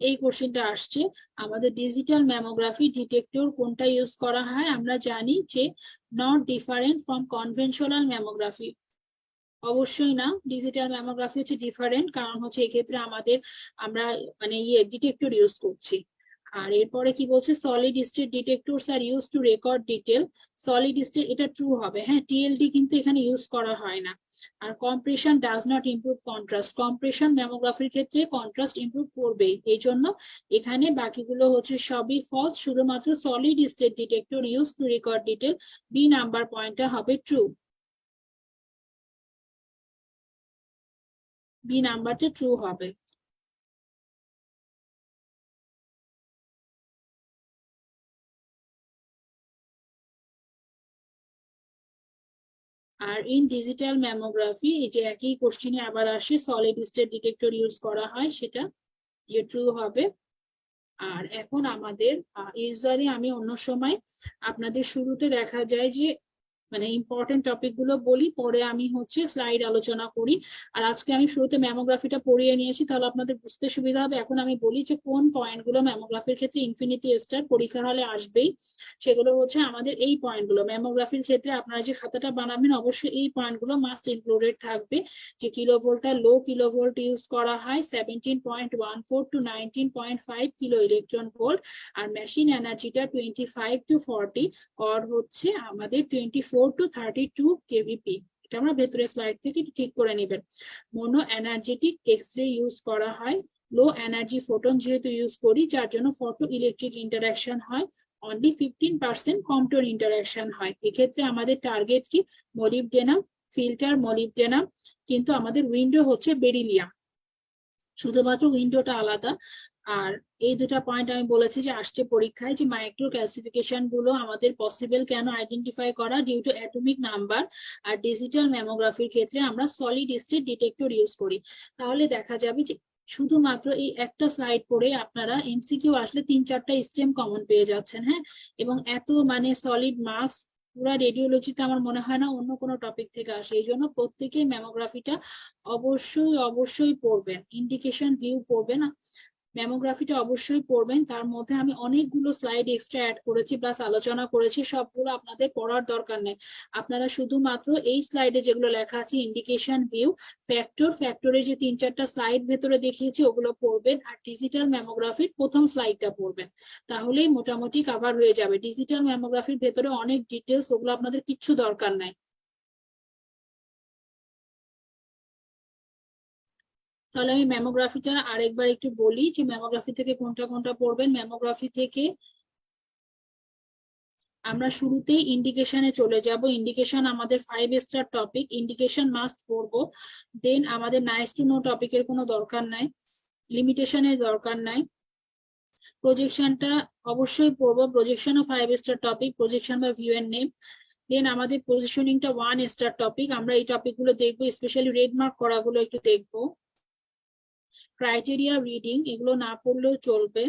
এই কোশ্চেনটা আসছে, আমাদের ডিজিটাল ম্যামোগ্রাফি ডিটেক্টর কোনটা ইউজ করা হয়, আমরা জানি যে not different from conventional mammography. অবশ্যই না, ডিজিটাল ম্যামোগ্রাফি হচ্ছে ডিফারেন্ট, কারণ হচ্ছে এক্ষেত্রে আমরা মানে ডিটেক্টর ইউজ করছি। আর এরপরে কি বলছে, solid state detectors are use to record detail. Solid state এটা ট্রু হবে, হ্যাঁ, টিএলডি কিন্তু এখানে ইউজ করা হয় না। আর compression does not improve contrast, compression ম্যামোগ্রাফির ক্ষেত্রে কন্ট্রাস্ট ইমপ্রুভ করবে, এই জন্য এখানে বাকিগুলো হচ্ছে সবই ফলস, শুধুমাত্র solid state detector use to record detail, B number পয়েন্টটা হবে ট্রু, বি নাম্বারটা ট্রু হবে। আর ইন ডিজিটাল ম্যামোগ্রাফি এই যে একই কোশ্চেনে আবার আসে, সলিড স্টেট ডিটেক্টর ইউজ করা হয়, সেটা যে ট্রু হবে। আর এখন আমাদের ইউজুয়ালি আমি অন্য সময় আপনাদের শুরুতে দেখা যায় যে মানে ইম্পর্টেন্ট টপিক গুলো বলি, পরে আমি হচ্ছে স্লাইড আলোচনা করি। আর আজকে আমি শুরুতে ম্যামোগ্রাফিটা পড়িয়ে নিয়েছি, তাহলে আপনাদের বুঝতে সুবিধা হবে। এখন আমি বলি যে কোন পয়েন্ট গুলো ম্যামোগ্রাফির ক্ষেত্রে ইনফিনিটি স্টার পরীক্ষার হলে আসবেই। সেগুলো হচ্ছে আমাদের এই পয়েন্ট গুলো, ম্যামোগ্রাফির ক্ষেত্রে আপনারা যে খাতাটা বানাবেন অবশ্যই এই পয়েন্ট গুলো মাস্ট ইনক্লুডেড থাকবে। যে কিলোভোল্টটা লো কিলোভোল্ট ইউজ করা হয় 17.14 to 19.5 কিলো ইলেকট্রন ভোল্ট, আর মেশিন এনার্জিটা 25 to 40 অর হচ্ছে আমাদের 24 to 32 কেভিপি। এটা আমরা ভেতরে স্লাইড থেকে ঠিক করে নেবেন। Mono energetic X ray use করা হয়, লো এনার্জি ফোটন যেহেতু ইউজ করি যার জন্য ফটো ইলেকট্রিক ইন্টারাকশন হয়, অনলি 15% কম্পিউটার ইন্টারাকশন হয়। এক্ষেত্রে আমাদের টার্গেট কি, মলিবডেনাম, ফিল্টার মলিবডেনাম, কিন্তু আমাদের উইন্ডো হচ্ছে বেরিলিয়াম, শুধুমাত্র উইন্ডোটা আলাদা। আর এই দুটা পয়েন্ট আমি বলেছি যে আসছে পরীক্ষায়, যে মাইক্রো ক্লাসিফিকেশন গুলো আমাদের পসিবল কেন আইডেন্টিফাই করা, ডিউ টু অ্যাটমিক নাম্বার। আর ডিজিটাল ম্যামোগ্রাফির ক্ষেত্রে আমরা সলিড স্টেট ডিটেক্টর ইউজ করি। তাহলে দেখা যাবে যে শুধুমাত্র এই একটা স্লাইড পড়ে আপনারা এমসিকিউ আসলে 3-4টা স্টেম কমন পেয়ে যাচ্ছেন, হ্যাঁ। এবং এত মানে সলিড মার্কস পুরা রেডিওলজিতে আমার মনে হয় না অন্য কোনো টপিক থেকে আসে, এই জন্য প্রত্যেকেই ম্যামোগ্রাফিটা অবশ্যই অবশ্যই পড়বেন, ইন্ডিকেশন ভিউ পড়বেন, ম্যামোগ্রাফিটা অবশ্যই পড়বেন। তার মধ্যে আমি অনেকগুলো স্লাইড এক্সট্রা অ্যাড করেছি প্লাস আলোচনা করেছি, সবগুলো আপনাদের পড়ার দরকার নেই। আপনারা শুধুমাত্র এই স্লাইডে যেগুলো লেখা আছে ইন্ডিকেশন ভিউ, ফ্যাক্টরের যে 3-4টা স্লাইড ভেতরে দেখিয়েছি ওগুলো পড়বেন, আর ডিজিটাল ম্যামোগ্রাফির প্রথম স্লাইডটা পড়বেন, তাহলেই মোটামুটি কভার হয়ে যাবে। ডিজিটাল ম্যামোগ্রাফির ভেতরে অনেক ডিটেলস, ওগুলো আপনাদের কিচ্ছু দরকার নাই। তাহলে আমি ম্যামোগ্রাফিটা আরেকবার একটু বলি যে ম্যামোগ্রাফি থেকে কোনটা কোনটা পড়বেন। ম্যামোগ্রাফি থেকে আমরা শুরুতেই ইন্ডিকেশনে চলে যাব। ইন্ডিকেশন আমাদের 5 স্টার টপিক, ইন্ডিকেশন মাস্ট পড়বো। দেন আমাদের নাইস টু নো টপিকের কোনো দরকার নাই, লিমিটেশনের দরকার নাই। প্রজেকশনটা অবশ্যই পড়বো, প্রজেকশনও 5 স্টার টপিক, প্রজেকশন বা ভিউ এর নেম। দেন আমাদের পজিশনিংটা 1 স্টার টপিক, আমরা এই টপিকগুলো দেখবো, স্পেশালি রেড মার্ক করাগুলো একটু দেখবো। ক্রাইটেরিয়া রিডিং এগুলো না পড়লেও চলবে।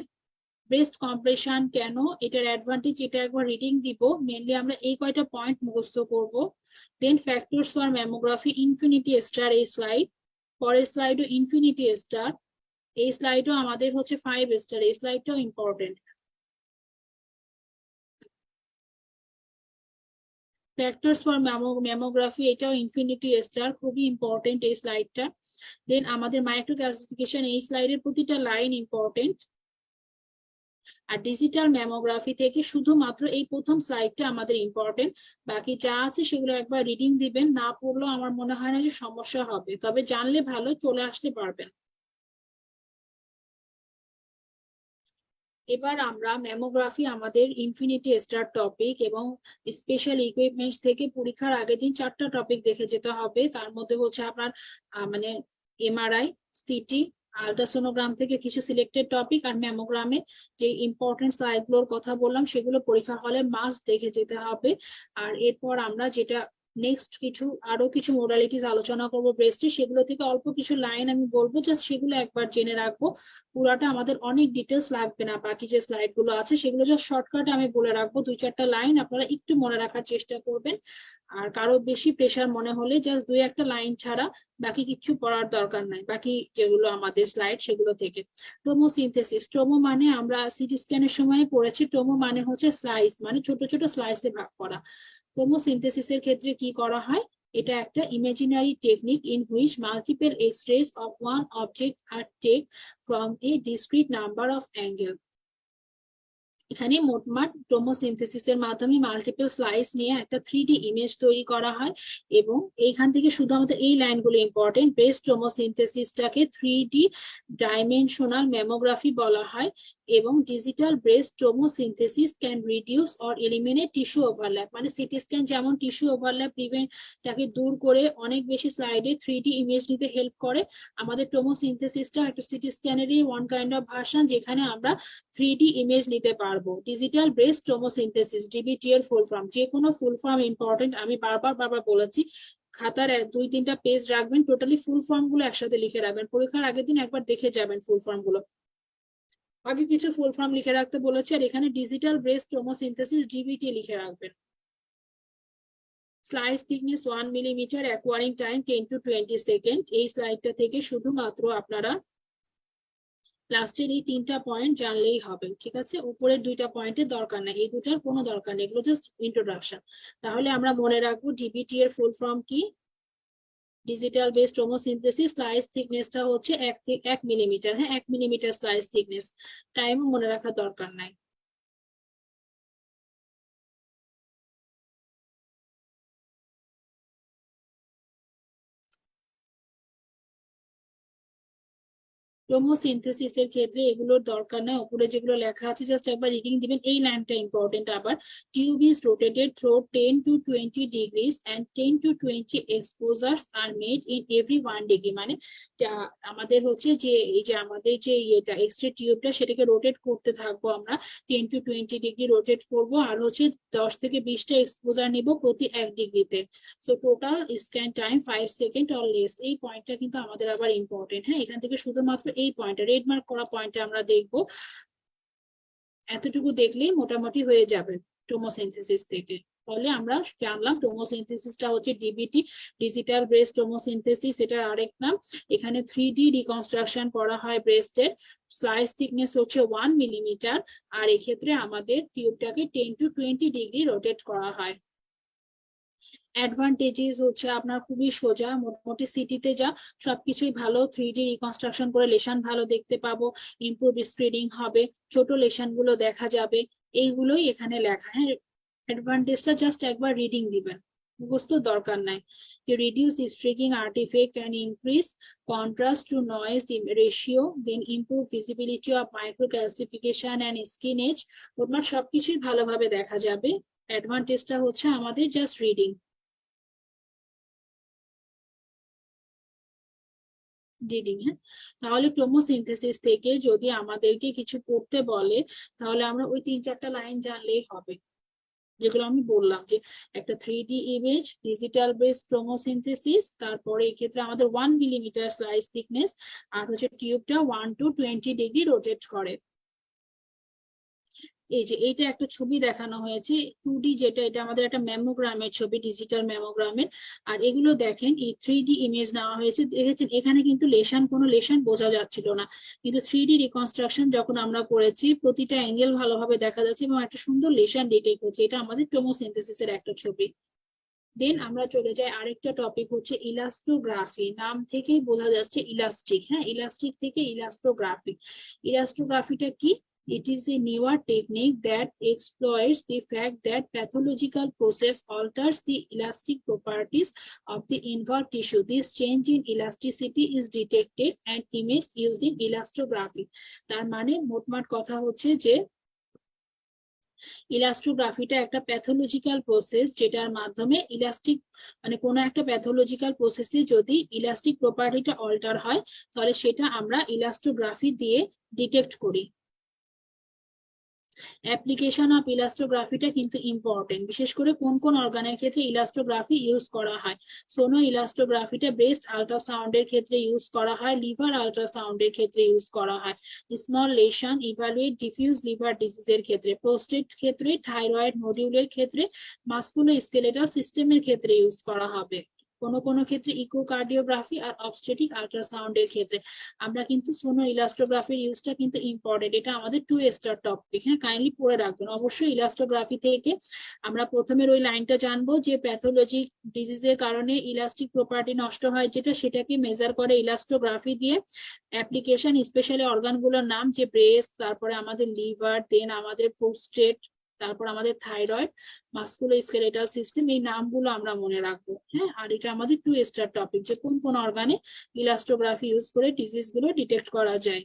ব্রেস্ট কম্প্রেশন কেন, এটার অ্যাডভান্টেজ, এটা একবার রিডিং দিব, মেনলি আমরা এই কয়টা পয়েন্ট মুখস্থ করব। Then factors for mammography, infinity star এই স্লাইড, পরের স্লাইডও ইনফিনিটি স্টার, এই স্লাইডও আমাদের হচ্ছে 5 স্টার, এই স্লাইডটাও ইম্পর্টেন্ট। ফ্যাক্টরস ফর ম্যামোগ্রাফি এটাও ইনফিনিটি স্টার, খুবই ইম্পর্টেন্ট এই স্লাইডটা। দেন আমাদের মাইক্রো ক্লাসিফিকেশন, এই স্লাইডের প্রতিটা লাইন ইম্পর্টেন্ট। আর ডিজিটাল ম্যামোগ্রাফি থেকে শুধুমাত্র এই প্রথম স্লাইডটা আমাদের ইম্পর্টেন্ট, বাকি যা আছে সেগুলো একবার রিডিং দিবেন, না পড়লেও আমার মনে হয় না যে সমস্যা হবে, তবে জানলে ভালো, চলে আসলে পারবেন। এবার আমরা ম্যামোগ্রাফি আমাদের ইনফিনিটি স্টার টপিক এবং স্পেশাল ইকুইপমেন্টস থেকে পরীক্ষার আগের দিন 4টা টপিক দেখে যেতে হবে। তার মধ্যে হচ্ছে আপনার মানে এমআরআই, সিটি, আলট্রাসোনোগ্রাম থেকে কিছু সিলেক্টেড টপিক, আর ম্যামোগ্রামে যে ইম্পর্টেন্ট স্লাইডগুলোর কথা বললাম সেগুলো পরীক্ষার হলে মাস্ট দেখে যেতে হবে। আর এরপর আমরা যেটা নেক্সট আরো কিছু মোডালিটিস আলোচনা করবো ব্রেস্টে, সেগুলো থেকে অল্প কিছু লাইন আমি বলবো, জাস্ট সেগুলো একবার জেনে রাখবো। পুরাটা আমাদের অনেক ডিটেলস লাগবে না, বাকি যে স্লাইড গুলো আছে সেগুলো জাস্ট শর্টকাটে আমি বলে রাখবো, 2-4টা লাইন আপনারা একটু মনে রাখার চেষ্টা করবেন। আর কারো বেশি প্রেশার মনে হলে জাস্ট 2-1টা লাইন ছাড়া বাকি কিছু পড়ার দরকার নাই, বাকি যেগুলো আমাদের স্লাইড সেগুলো থেকে। টোমোসিনথেসিস, টোমো মানে আমরা সিটি স্ক্যানের সময় পড়েছি, টোমো মানে হচ্ছে স্লাইস, মানে ছোট ছোট স্লাইসে ভাগ করা। টোমোসিনথেসিসের ক্ষেত্রে কি করা হয়, এটা একটা imaginary technique in which multiple X-rays of one object are take from a discrete number of angle. এখানে মোটমাট টোমোসিনথেসিসের মাধ্যমে মাল্টিপল স্লাইস নিয়ে একটা 3D ইমেজ তৈরি করা হয় এবং এইখান থেকে শুধু আমাদের এই লাইনগুলো ইম্পর্টেন্ট। ব্রেস্ট টোমোসিনথেসিসটাকে 3D ডাইমেনশনাল ম্যামোগ্রাফি বলা হয় এবং digital breast tomosynthesis can reduce or eliminate tissue overlap, মানে সিটি স্ক্যান যেমন টিস্যু ওভারল্যাপ প্রিভেন্টটাকে দূর করে অনেক বেশি স্লাইডে 3D ইমেজ নিতে হেল্প করে, আমাদের টোমোসিনথেসিসটা একটা সিটি স্ক্যানেরই ওয়ান কাইন্ড অফ ভার্সন যেখানে আমরা 3D ইমেজ নিতে পারবো। ডিজিটাল ব্রেস্ট টোমোসিনথেসিস, ডিবিটি এর ফুল ফর্ম, যে কোনো ফুল ফর্ম ইম্পর্টেন্ট, আমি বারবার বলেছি খাতার 2-3টা পেজ রাখবেন, টোটালি ফুল ফর্ম গুলো একসাথে লিখে রাখবেন, পরীক্ষার আগের দিন একবার দেখে যাবেন ফুল ফর্ম গুলো, আগে কিছু ফুল ফর্ম লিখে রাখতে বলেছে, আর এখানে ডিজিটাল ব্রেস্ট টোমোসিনথেসিস ডিবিটি লিখে রাখবেন। Slice thickness 1 millimetre, acquiring time 10 to 20 second. এই স্লাইডটা থেকে শুধুমাত্র আপনারা লাস্টের এই 3টা পয়েন্ট জানলেই হবে, ঠিক আছে? উপরের 2টা পয়েন্টের দরকার নেই, এই দুটার কোনো দরকার নেই, এগুলো জাস্ট ইন্ট্রোডাকশন। তাহলে আমরা মনে রাখবো ডিবিটি এর ফুল ফর্ম কি, ডিজিটাল বেসড টোমোসিনথেসিস, স্লাইস থিকনেসটা হচ্ছে 1 মিলিমিটার, হ্যাঁ 1 মিলিমিটার স্লাইস থিকনেস, টাইম মনে রাখার দরকার নাই। টোমোসিনথেসিস এর ক্ষেত্রে এগুলোর দরকার নাই, উপরে যেগুলো লেখা আছে জাস্ট একবার রিডিং দিবেন। এই লাইনটা ইম্পর্টেন্ট আবার, tube is rotated through 10 to 20 degrees and 10 to 20 exposures are made in every 1 degree, মানে আমাদের হচ্ছে যে এই যে আমাদের যে এটা এক্সট্রা টিউবটা সেটাকে রোটেট করতে থাকবো আমরা, 10 to 20 ডিগ্রি রোটেট করব, আর হচ্ছে 10 থেকে 20টা এক্সপোজার নিব প্রতি 1 ডিগ্রিতে। So total scan time 5 second or less. এই পয়েন্টটা কিন্তু আমাদের আবার ইম্পর্টেন্ট, হ্যাঁ এখান থেকে শুধুমাত্র এই পয়েন্টটা রেড মার্ক করা পয়েন্টটা আমরা দেখবো, এতটুকু দেখলেই মোটামুটি হয়ে যাবে টোমোসিনথেসিস থেকে। তাহলে আমরা জানলাম টোমোসিনথেসিসটা হচ্ছে ডিবিটি, ডিজিটাল ব্রেস্ট টোমোসিনথেসিস, এটার আরেক নাম। এখানে 3D রিকনস্ট্রাকশন করা হয় ব্রেস্টের, স্লাইস থিকনেস হচ্ছে 1 মিলিমিটার, আর এক্ষেত্রে আমাদের টিউবটাকে 10 to 20 ডিগ্রি রোটেট করা হয়। অ্যাডভান্টেজেস হচ্ছে আপনার খুবই সোজা, মোটামুটি সিটিতে যা সবকিছুই ভালো, 3D রিকনস্ট্রাকশন করে লেশন ভালো দেখতে পাবো, ইমপ্রুভ স্ক্রিনিং হবে, ছোট লেশন গুলো দেখা যাবে, এইগুলোই এখানে লেখা। হ্যাঁ অ্যাডভান্টেজটা জাস্ট একবার রিডিং দিবেন, মুখস্থ দরকার নাই। Reduce streaking artefact and increase contrast to noise ratio, then improve visibility of microcalcification and skin edge, ওনার সবকিছুই ভালোভাবে দেখা যাবে। অ্যাডভান্টেজটা হচ্ছে আমাদের জাস্ট রিডিং রিডিং হ্যাঁ। তাহলে টোমোসিনথেসিস থেকে যদি আমাদেরকে কিছু করতে বলে তাহলে আমরা ওই 3-4টা লাইন জানলেই হবে, যেগুলো আমি বললাম যে একটা 3D ইমেজ, ডিজিটাল বেসড টোমোসিনথেসিস, তারপরে এই ক্ষেত্রে আমাদের 1 মিলিমিটার স্লাইস থিকনেস, আর হচ্ছে টিউবটা 1 to 20 ডিগ্রি রোটেট করে। এই যে এইটা একটা ছবি দেখানো হয়েছে 2D, যেটা এটা আমাদের একটা ম্যামোগ্রামের ছবি, ডিজিটাল ম্যামোগ্রামের। আর এগুলো দেখেন এই 3D ইমেজ নেওয়া হয়েছে, দেখেছেন এখানে কিন্তু কোনো লেশন বোঝা যাচ্ছিল না, কিন্তু 3D রিকনস্ট্রাকশন যখন আমরা করেছি প্রতিটা অ্যাঙ্গেল ভালোভাবে দেখা যাচ্ছে এবং একটা সুন্দর লেশন ডিটেক্ট হচ্ছে। এটা আমাদের টোমোসিনথেসিসের একটা ছবি। দেন আমরা চলে যাই আরেকটা টপিক হচ্ছে ইলাস্টোগ্রাফি, নাম থেকেই বোঝা যাচ্ছে ইলাস্টিক, হ্যাঁ ইলাস্টিক থেকে ইলাস্টোগ্রাফি। ইলাস্টোগ্রাফিটা কি? It is a newer technique that exploits the fact that pathological process alters the elastic properties of the involved tissue. This change in elasticity is detected and imaged using elastography. তার মানে মোটমাট কথা হচ্ছে যে ইলাস্টোগ্রাফিটা একটা pathological process, যেটার মাধ্যমে elastic মানে কোনো একটা প্যাথোলজিক্যাল প্রসেসে যদি ইলাস্টিক প্রপার্টিটা অল্টার হয় তাহলে সেটা আমরা ইলাস্টোগ্রাফি দিয়ে ডিটেক্ট করি। অ্যাপ্লিকেশন অফ ইলাস্টোগ্রাফিটা কিন্তু ইম্পর্টেন্ট, বিশেষ করে কোন কোন অর্গানের ক্ষেত্রে ইলাস্টোগ্রাফি ইউজ করা হয়। সোনো ইলাস্টোগ্রাফিটা ব্রেস্ট আল্ট্রাসাউন্ডের ক্ষেত্রে ইউজ করা হয়, লিভার আল্ট্রাসাউন্ডের ক্ষেত্রে ইউজ করা হয়, small lesion evaluate diffuse liver ডিজিজের ক্ষেত্রে, প্রোস্টেট ক্ষেত্রে, থাইরয়েড নডিউলের ক্ষেত্রে, মাসকুলো স্কেলেটাল সিস্টেমের ক্ষেত্রে ইউজ করা হবে। কোনো ক্ষেত্রে ইকোকার্ডিওগ্রাফি আর অবস্টেট্রিক আল্ট্রাসাউন্ডের ক্ষেত্রে। আমরা কিন্তু সোনো ইলাস্ট্রোগ্রাফির ইউজটা কিন্তু ইম্পর্টেন্ট, এটা আমাদের 2 স্টার টপিক, হ্যাঁ কাইন্ডলি পড়ে রাখবেন। অবশ্যই ইলাস্ট্রোগ্রাফি থেকে আমরা প্রথমের ওই লাইনটা জানবো যে প্যাথোলজিক ডিজিজের কারণে ইলাস্টিক প্রপার্টি নষ্ট হয় যেটা, সেটাকে মেজার করে ইলাস্ট্রোগ্রাফি দিয়ে। অ্যাপ্লিকেশন স্পেশালি অর্গানগুলোর নাম যে ব্রেস্ট, তারপরে আমাদের লিভার, দেন আমাদের প্রোস্টেট, তারপর আমাদের থাইরয়েড, মাসকুলোস্কেলেটাল সিস্টেম, এই নামগুলো আমরা মনে রাখবো, হ্যাঁ। আর এটা আমাদের 2 স্টার টপিক যে কোন অর্গানে ইলাস্ট্রোগ্রাফি ইউজ করে ডিজিজ গুলো ডিটেক্ট করা যায়।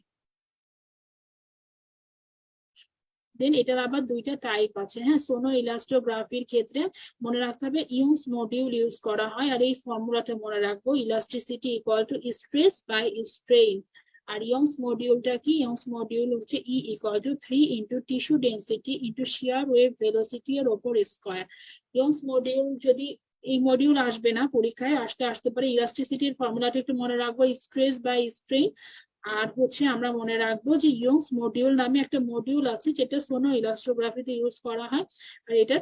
দেন এটার আবার দুইটা টাইপ আছে, হ্যাঁ। সোনো ইলাস্ট্রোগ্রাফির ক্ষেত্রে মনে রাখতে হবে ইয়ংস মডিউল ইউজ করা হয়, আর এই ফর্মুলাটা মনে রাখবো, elasticity equal to stress by strain. আর ইয়ংস মডিউলটা কি? ইয়ংস মডিউল হচ্ছে E equal to 3 into tissue density into shear wave velocity এর ওপর স্কয়ার। ইয়ংস মডিউল যদি এই মডিউল আসবে না পরীক্ষায়, আসতে পারে। ইলাস্টিসিটির ফর্মুলাটা একটু মনে রাখবো, স্ট্রেস বাই স্ট্রেইন। আর হচ্ছে আমরা মনে রাখবো যে ইয়ংস মডিউল নামে একটা মডিউল আছে যেটা সোনো ইলাস্ট্রোগ্রাফিতে ইউজ করা হয়। আর এটা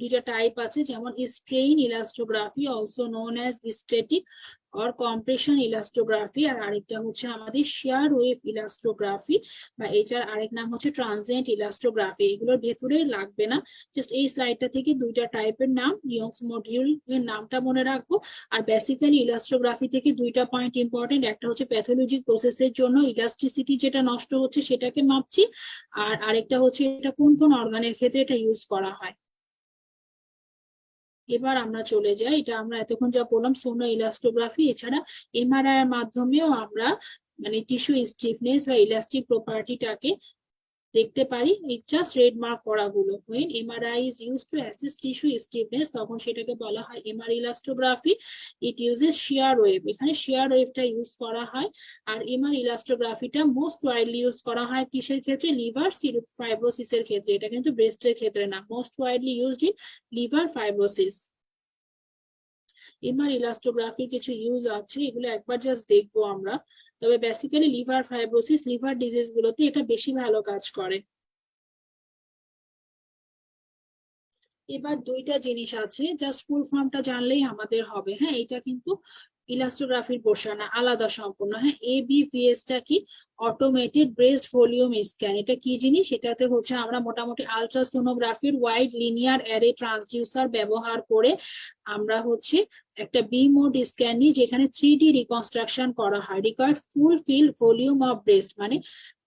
দুইটা টাইপ আছে, যেমন strain elastography also known as static or compression elastography, আর আরেকটা হচ্ছে আমাদের শেয়ার ওয়েভ ইলাস্ট্রোগ্রাফি, বা এটার আরেক নাম হচ্ছে ট্রানজিয়েন্ট ইলাস্ট্রোগ্রাফি। এগুলোর ভেতরে লাগবে না, জাস্ট এই স্লাইডটা থেকে দুইটা টাইপের নাম, ইয়ংস মডিউল এর নামটা মনে রাখবো। আর বেসিক্যালি ইলাস্ট্রোগ্রাফি থেকে দুইটা পয়েন্ট ইম্পর্টেন্ট, একটা হচ্ছে প্যাথোলজিক প্রসেসের জন্য ইলাস্টিসিটি যেটা নষ্ট হচ্ছে সেটাকে মাপছি, আর আরেকটা হচ্ছে এটা কোন অর্গানের ক্ষেত্রে এটা ইউজ করা হয়। এবার আমরা চলে যাই, এটা আমরা এতক্ষণ যা বললাম সোনো ইলাস্ট্রোগ্রাফি, এছাড়া এমআরআই এর মাধ্যমেও আমরা মানে টিস্যু স্টিফনেস বা ইলাস্টিক প্রপার্টিটাকে দেখতে পারি। জাস্ট রেড মার্ক করা গুলো, when MRI is used to assess tissue stiffness তখন সেটাকে বলা হয় MR elastography. It uses shear wave, এখানে শিয়ার ওয়েভটা ইউজ করা হয়। আর এমআর ইলাস্ট্রোগ্রাফিটা মোস্ট ওয়াইডলি ইউজ করা হয় কিসের ক্ষেত্রে? লিভার ফাইব্রোসিসের ক্ষেত্রে, এটা কিন্তু ব্রেস্টের ক্ষেত্রে না। Most widely used in liver fibrosis. MR ইলাস্ট্রোগ্রাফির কিছু ইউজ আছে, এগুলো একবার জাস্ট দেখবো আমরা। তবে basically liver fibrosis, liver disease গুলোতে এটা বেশি ভালো কাজ করে। এবার দুইটা জিনিস আছে, জাস্ট ফুল ফর্মটা জানলেই আমাদের হবে, হ্যাঁ। এটা কিন্তু ইলাস্ট্রোগ্রাফির পোর্শন না, আলাদা সম্পূর্ণ, হ্যাঁ। এবিভিএস টা কি? Automated breast volume scan. এটা কি জিনিস? এটাতে হচ্ছে আমরা মোটামুটি আলট্রাসোনোগ্রাফির ওয়াইড লিনিয়ার অ্যারে ট্রান্সডিউসার ব্যবহার করে আমরা হচ্ছে একটা বি মোড স্ক্যান নিই, যেখানে 3D রিকনস্ট্রাকশন করা হয়। Required full field volume of breast, মানে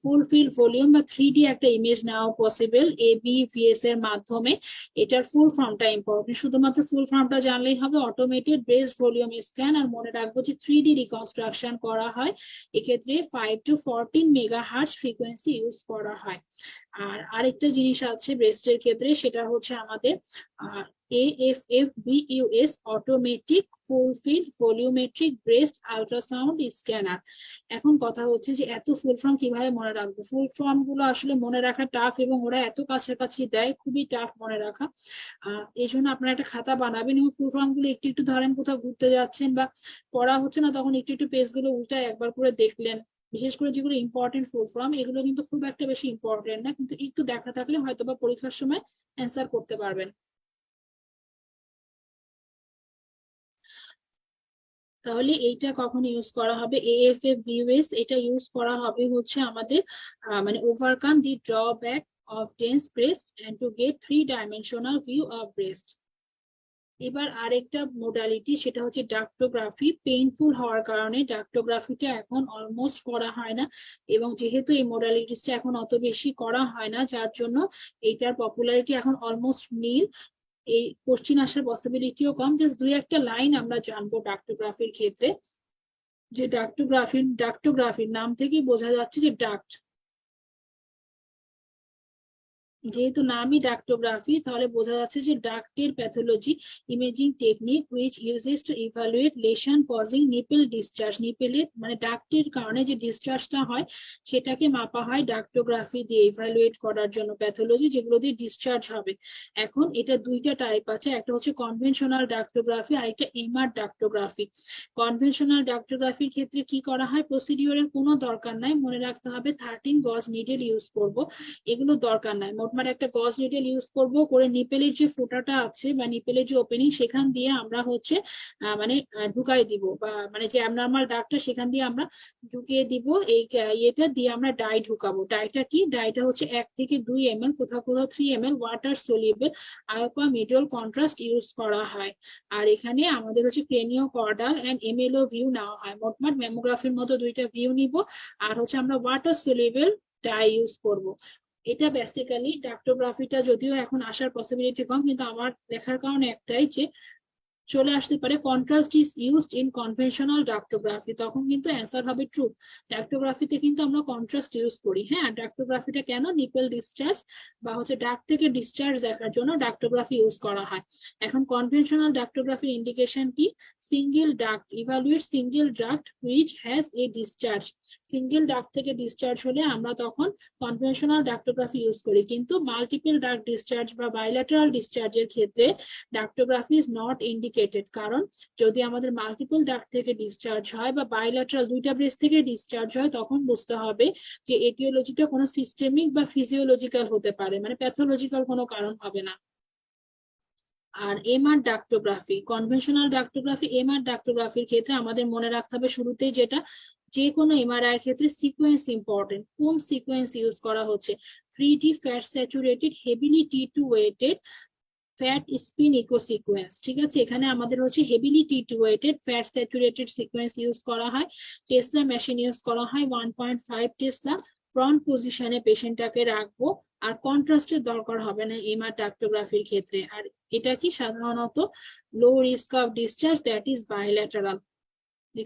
ফুল ফিল্ড ভলিউম বা 3D একটা ইমেজ নেওয়া পসিবল এবিভিএস এর মাধ্যমে। এটার ফুল ফর্মটা ইম্পর্টেন্ট, শুধুমাত্র ফুল ফর্মটা জানলেই হবে, অটোমেটেড ব্রেস্ট ভলিউম স্ক্যান। আর মনে রাখবো যে 3D রিকনস্ট্রাকশন করা হয়, এক্ষেত্রে 5 to 14 মেগাহার্টজ ফ্রিকোয়েন্সি ইউজ করা হয়। আর আরেকটা জিনিস আছে ব্রেস্টের ক্ষেত্রে, সেটা হচ্ছে আমাদের AFFBUS অটোমেটিক ফুল field volumetric breast ultrasound scanner. এখন কথা হচ্ছে যে এত ফুল ফর্ম কিভাবে মনে রাখবো? ফুল ফর্ম গুলো আসলে মনে রাখা টাফ, এবং ওরা এত কাছাকাছি দেয়, খুবই টাফ মনে রাখা। এই জন্য আপনারা একটা খাতা বানাবেন এবং ফুল ফর্ম গুলো একটু একটু ধরেন, কোথাও ঘুরতে যাচ্ছেন বা পড়া হচ্ছে না, তখন একটু একটু পেজ গুলো উল্টায় একবার করে দেখলেন। বিশেষ করে যেগুলো ইম্পর্টেন্ট ফুল ফর্ম, এগুলো কিন্তু খুব একটা বেশি ইম্পর্টেন্ট না, কিন্তু একটু দেখা থাকলে হয়তো বা পরীক্ষার সময় অ্যান্সার করতে পারবেন। তাহলে এইটা কখন ইউজ করা হবে? AFFBUS এটা ইউজ করা হবে হচ্ছে আমাদের মানে overcome the drawback of dense breast and to get 3 dimensional view of breast. এবার আরেকটা মোডালিটি, সেটা হচ্ছে ডাক্টোগ্রাফি। পেইনফুল হওয়ার কারণে ডাক্টোগ্রাফিটা এখন অলমোস্ট করা হয় না, এবং যেহেতু এই মোডালিটিসটা এখন অত বেশি করা হয় না, যার জন্য এইটার পপুলারিটি এখন অলমোস্ট নীল। এই কোশ্চিন আসার পসিবিলিটিও কম। জাস্ট দুই একটা লাইন আমরা জানবো ডাক্টোগ্রাফির ক্ষেত্রে, যে ডাক্টোগ্রাফির নাম থেকেই বোঝা যাচ্ছে যে ডাক্ট, যেহেতু নামই ডাক্টোগ্রাফি, তাহলে বোঝা যাচ্ছে যে ডাক্টের pathology imaging technique which uses to evaluate lesion causing nipple discharge. নিপেলের মানে ডাক্টের কারণে যে ডিসচার্জটা হয় সেটাকে মাপা হয় ডাক্টোগ্রাফি দিয়ে, ইভালুয়েট করার জন্য প্যাথোলজি যেগুলো দিয়ে ডিসচার্জ হবে। এখন এটা দুইটা টাইপ আছে, একটা হচ্ছে কনভেনশনাল ডাক্টোগ্রাফি আর একটা এমআর ডাক্টোগ্রাফি। কনভেনশনাল ডাক্টোগ্রাফির ক্ষেত্রে কি করা হয়? প্রসিডিওরের কোনো দরকার নাই, মনে রাখতে হবে 13 গজ নিডেল ইউজ করব, এগুলো দরকার নাই। মোটমাট একটা গজ নিডেল ইউজ করব, করে নিপেলের যে ফোঁটাটা আছে বা নিপেলের যে ওপেনিং সেখান দিয়ে আমরা হচ্ছে মানে ঢুকাই দিব, বা মানে যে অ্যাবনর্মাল ডাকটা সেখান দিয়ে আমরা ঢুকিয়ে দিব। এই ইয়েটা দিয়ে আমরা ডাই ঢুকাবো। ডাইটা কি? ডাইটা হচ্ছে 1 থেকে 2 ml, কোথাও কোথাও 3 ml water soluble alpha medial contrast use করা হয়। আর এখানে আমাদের হচ্ছে craniocaudal and MLO view নেওয়া হয়। মোটমাট ম্যামোগ্রাফির মতো 2টা ভিউ নিব, আর হচ্ছে আমরা ওয়াটার সলিউবল ডাই ইউজ করব। এটা বেসিক্যালি ডাক্টোগ্রাফিটা, যদিও এখন আসার পসিবিলিটি কম, কিন্তু আমার দেখার কারণ একটাই যে চলে আসতে পারে contrast is used in conventional ductography, তখন কিন্তু অ্যান্সার হবে ট্রু। ডাক্টোগ্রাফিতে কিন্তু আমরা কন্ট্রাস্ট ইউজ করি। হ্যাঁ, ডাক্টোগ্রাফিটা কেন? নিপল ডিসচার্জ বা হচ্ছে ডাক থেকে ডিসচার্জ দেখার জন্য ডাক্টোগ্রাফি ইউজ করা হয়। এখন কনভেনশনাল ডাক্টোগ্রাফির ইন্ডিকেশন কি? Single duct, evaluate single duct which has a discharge. Single duct থেকে ডিসচার্জ হলে আমরা তখন কনভেনশনাল ডাক্টোগ্রাফি ইউজ করি, কিন্তু মাল্টিপল ডাক্ট ডিসচার্জ বা বাইল্যাটারাল ডিসচার্জের ক্ষেত্রে ডাক্টোগ্রাফি ইজ নট ইন্ডিকেটেড। কারণ যদি আমাদের মাল্টিপল ডাক্ট থেকে ডিসচার্জ হয় বা বাইল্যাটারাল 2টা ব্রেস্ট থেকে ডিসচার্জ হয়, তখন বুঝতে হবে যে এটিওলজিটা কোনো সিস্টেমিক বা ফিজিওলজিক্যাল হতে পারে, মানে প্যাথোলজিক্যাল কোনো কারণ হবে না। আর এমআর ডাক্টোগ্রাফি, কনভেনশনাল ডাক্টোগ্রাফি, এমআর ডাক্টোগ্রাফির ক্ষেত্রে আমাদের মনে রাখতে হবে শুরুতেই যেটা, যে কোনো এমআরআই এর ক্ষেত্রে সিকোয়েন্স ইম্পর্টেন্ট। কোন সিকোয়েন্স ইউজ করা হচ্ছে? 3D fat saturated heavily T2 weighted fat spin echo sequence. ঠিক আছে, এখানে আমাদের হচ্ছে heavily T2 weighted fat saturated sequence use করা হয়। টেসলা মেশিন ইউজ করা হয় 1.5 টেসলা। ফ্রন্ট পজিশনে পেশেন্টটাকে রাখবো, আর কন্ট্রাস্টের দরকার হবে না এমআর ডাক্টোগ্রাফির ক্ষেত্রে। আর এটা কি সাধারণত low risk of discharge, that is bilateral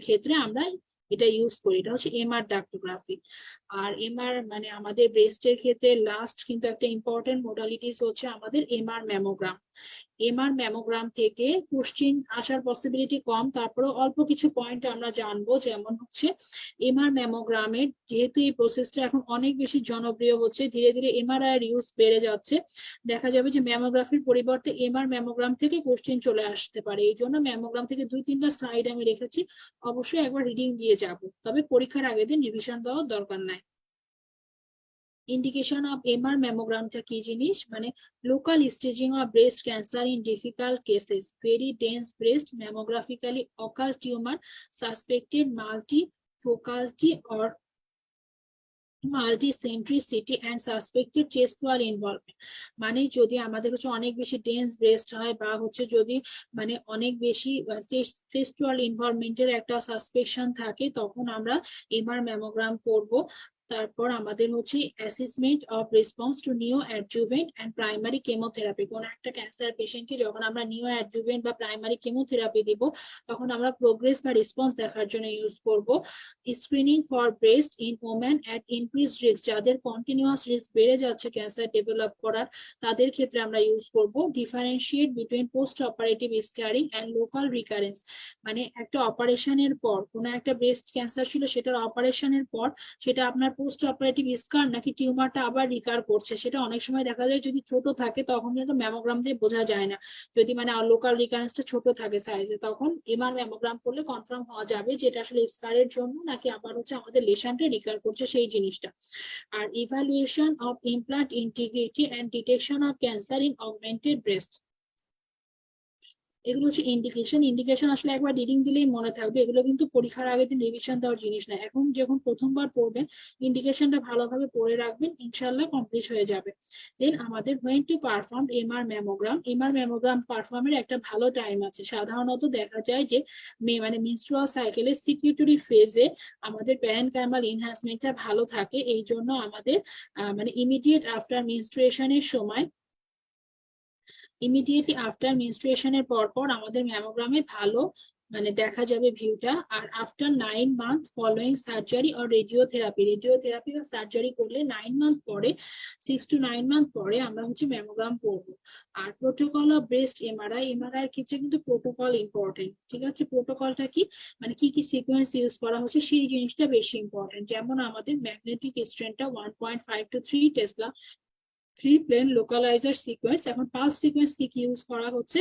ক্ষেত্রে আমরা এটা ইউজ করি। এটা হচ্ছে এমআর ডাক্টোগ্রাফি। আর এমআর মানে আমাদের ব্রেস্টের ক্ষেত্রে লাস্ট কিন্তু একটা ইম্পর্টেন্ট মোডালিটিস হচ্ছে আমাদের এমআর ম্যামোগ্রাম। এমআর ম্যামোগ্রাম থেকে কোশ্চিন আসার পসিবিলিটি কম, তারপরে অল্প কিছু পয়েন্ট আমরা জানবো। যেমন হচ্ছে এমআর ম্যামোগ্রামের, যেহেতু এই প্রসেসটা এখন অনেক বেশি জনপ্রিয় হচ্ছে, ধীরে ধীরে এমআরআই এর ইউজ বেড়ে যাচ্ছে, দেখা যাবে যে ম্যামোগ্রাফির পরিবর্তে এমআর ম্যামোগ্রাম থেকে কোশ্চিন চলে আসতে পারে। এই জন্য ম্যামোগ্রাম থেকে 2-3টা স্লাইড আমি রেখেছি, অবশ্যই একবার রিডিং দিয়ে যাব, তবে পরীক্ষার আগে দিন রিভিশন দেওয়ার দরকার নাই। ইন্ডিকেশন অফ এমআর ম্যামোগ্রামটা কি জিনিস? মানে local staging of breast cancer in difficult cases, very dense breast, mammographically occult tumour, suspected multifocality or multicentricity and suspected chest wall involvement. মানে যদি আমাদের হচ্ছে অনেক বেশি ডেন্স ব্রেস্ট হয়, বা হচ্ছে যদি মানে অনেক বেশি চেস্ট ওয়াল ইনভলভমেন্টের একটা সাসপেকশন থাকে, তখন আমরা এমআর ম্যামোগ্রাম করব। তারপর আমাদের হচ্ছে অ্যাসেসমেন্ট অফ রেসপন্স টু নিও অ্যাডজুভেন্ট অ্যান্ড প্রাইমারি কেমোথেরাপি। কোন একটা ক্যান্সার পেশেন্টকে যখন আমরা নিও অ্যাডজুভেন্ট বা প্রাইমারি কেমোথেরাপি দিব, তখন আমরা প্রোগ্রেস বা রেসপন্স দেখার জন্য ইউজ করব। Screening for breast in women at increase risk, যাদের কন্টিনিউয়াস রিস্ক বেড়ে যাচ্ছে ক্যান্সার ডেভেলপ করার, তাদের ক্ষেত্রে আমরা ইউজ করব। Differentiate between post operative scarring and local recurrence, মানে একটা অপারেশনের পর কোনো একটা ব্রেস্ট ক্যান্সার ছিল, সেটার অপারেশনের পর সেটা আপনার পোস্ট অপারেটিভ স্কার নাকি টিউমারটা আবার রিকার করছে, সেটা অনেক সময় দেখা যায় যদি ছোট থাকে তখন কিন্তু ম্যামোগ্রাম দিয়ে বোঝা যায় না। যদি মানে লোকাল রিকারেন্সটা ছোট থাকে সাইজে, তখন এমআর ম্যামোগ্রাম করলে কনফার্ম হওয়া যাবে যে এটা আসলে স্কারের জন্য নাকি আবার হচ্ছে আমাদের লেশনটা রিকার করছে সেই জিনিসটা। আর evaluation of implant integrity and detection of cancer in augmented breast, এগুলো হচ্ছে ইন্ডিকেশন। ইন্ডিকেশন আসলে একবার রিডিং দিলেই মনে থাকবে, এগুলো কিন্তু পরীক্ষার আগের দিন রিভিশন দেওয়ার জিনিস না। এখন যখন প্রথমবার পড়বেন, ইন্ডিকেশনটা ভালোভাবে পড়ে রাখবেন, ইনশাল্লাহ কমপ্লিট হয়ে যাবে। দেন আমাদের when to perform MR mammogram. MR mammogram পারফর্মের একটা ভালো টাইম আছে। সাধারণত দেখা যায় যে মানে মেনস্ট্রুয়াল সাইকেলের সিকিউটরি ফেজে আমাদের প্যারেনকাইমাল এনহ্যান্সমেন্টটা ভালো থাকে। এই জন্য আমাদের মানে ইমিডিয়েট আফটার মেনস্ট্রুয়েশনের সময়, ইমিডিয়েটলি আফটার মেনস্ট্রুয়েশনের পর আমাদের ম্যামোগ্রামে ভালো মানে দেখা যাবে ভিউটা। আর আফটার 9 মান্থ ফলোইং সার্জারি আর রেডিওথেরাপি, রেডিওথেরাপি বা সার্জারি করলে 9 মান্থ পরে, 6 to 9 মান্থ পরে আমরা হচ্ছে ম্যামোগ্রাম করবো। আর protocol of breast MRI, MRI এর ক্ষেত্রে কিন্তু প্রোটোকল ইম্পর্টেন্ট। ঠিক আছে, প্রোটোকলটা কি, মানে কি কি সিকোয়েন্স ইউজ করা হচ্ছে সেই জিনিসটা বেশি ইম্পর্টেন্ট। যেমন আমাদের ম্যাগনেটিক স্ট্রেনটা 1.5 to 3 tesla, 3 plane localiser sequence. এখন পালস সিকোয়েন্স কি কি ইউজ করা হচ্ছে?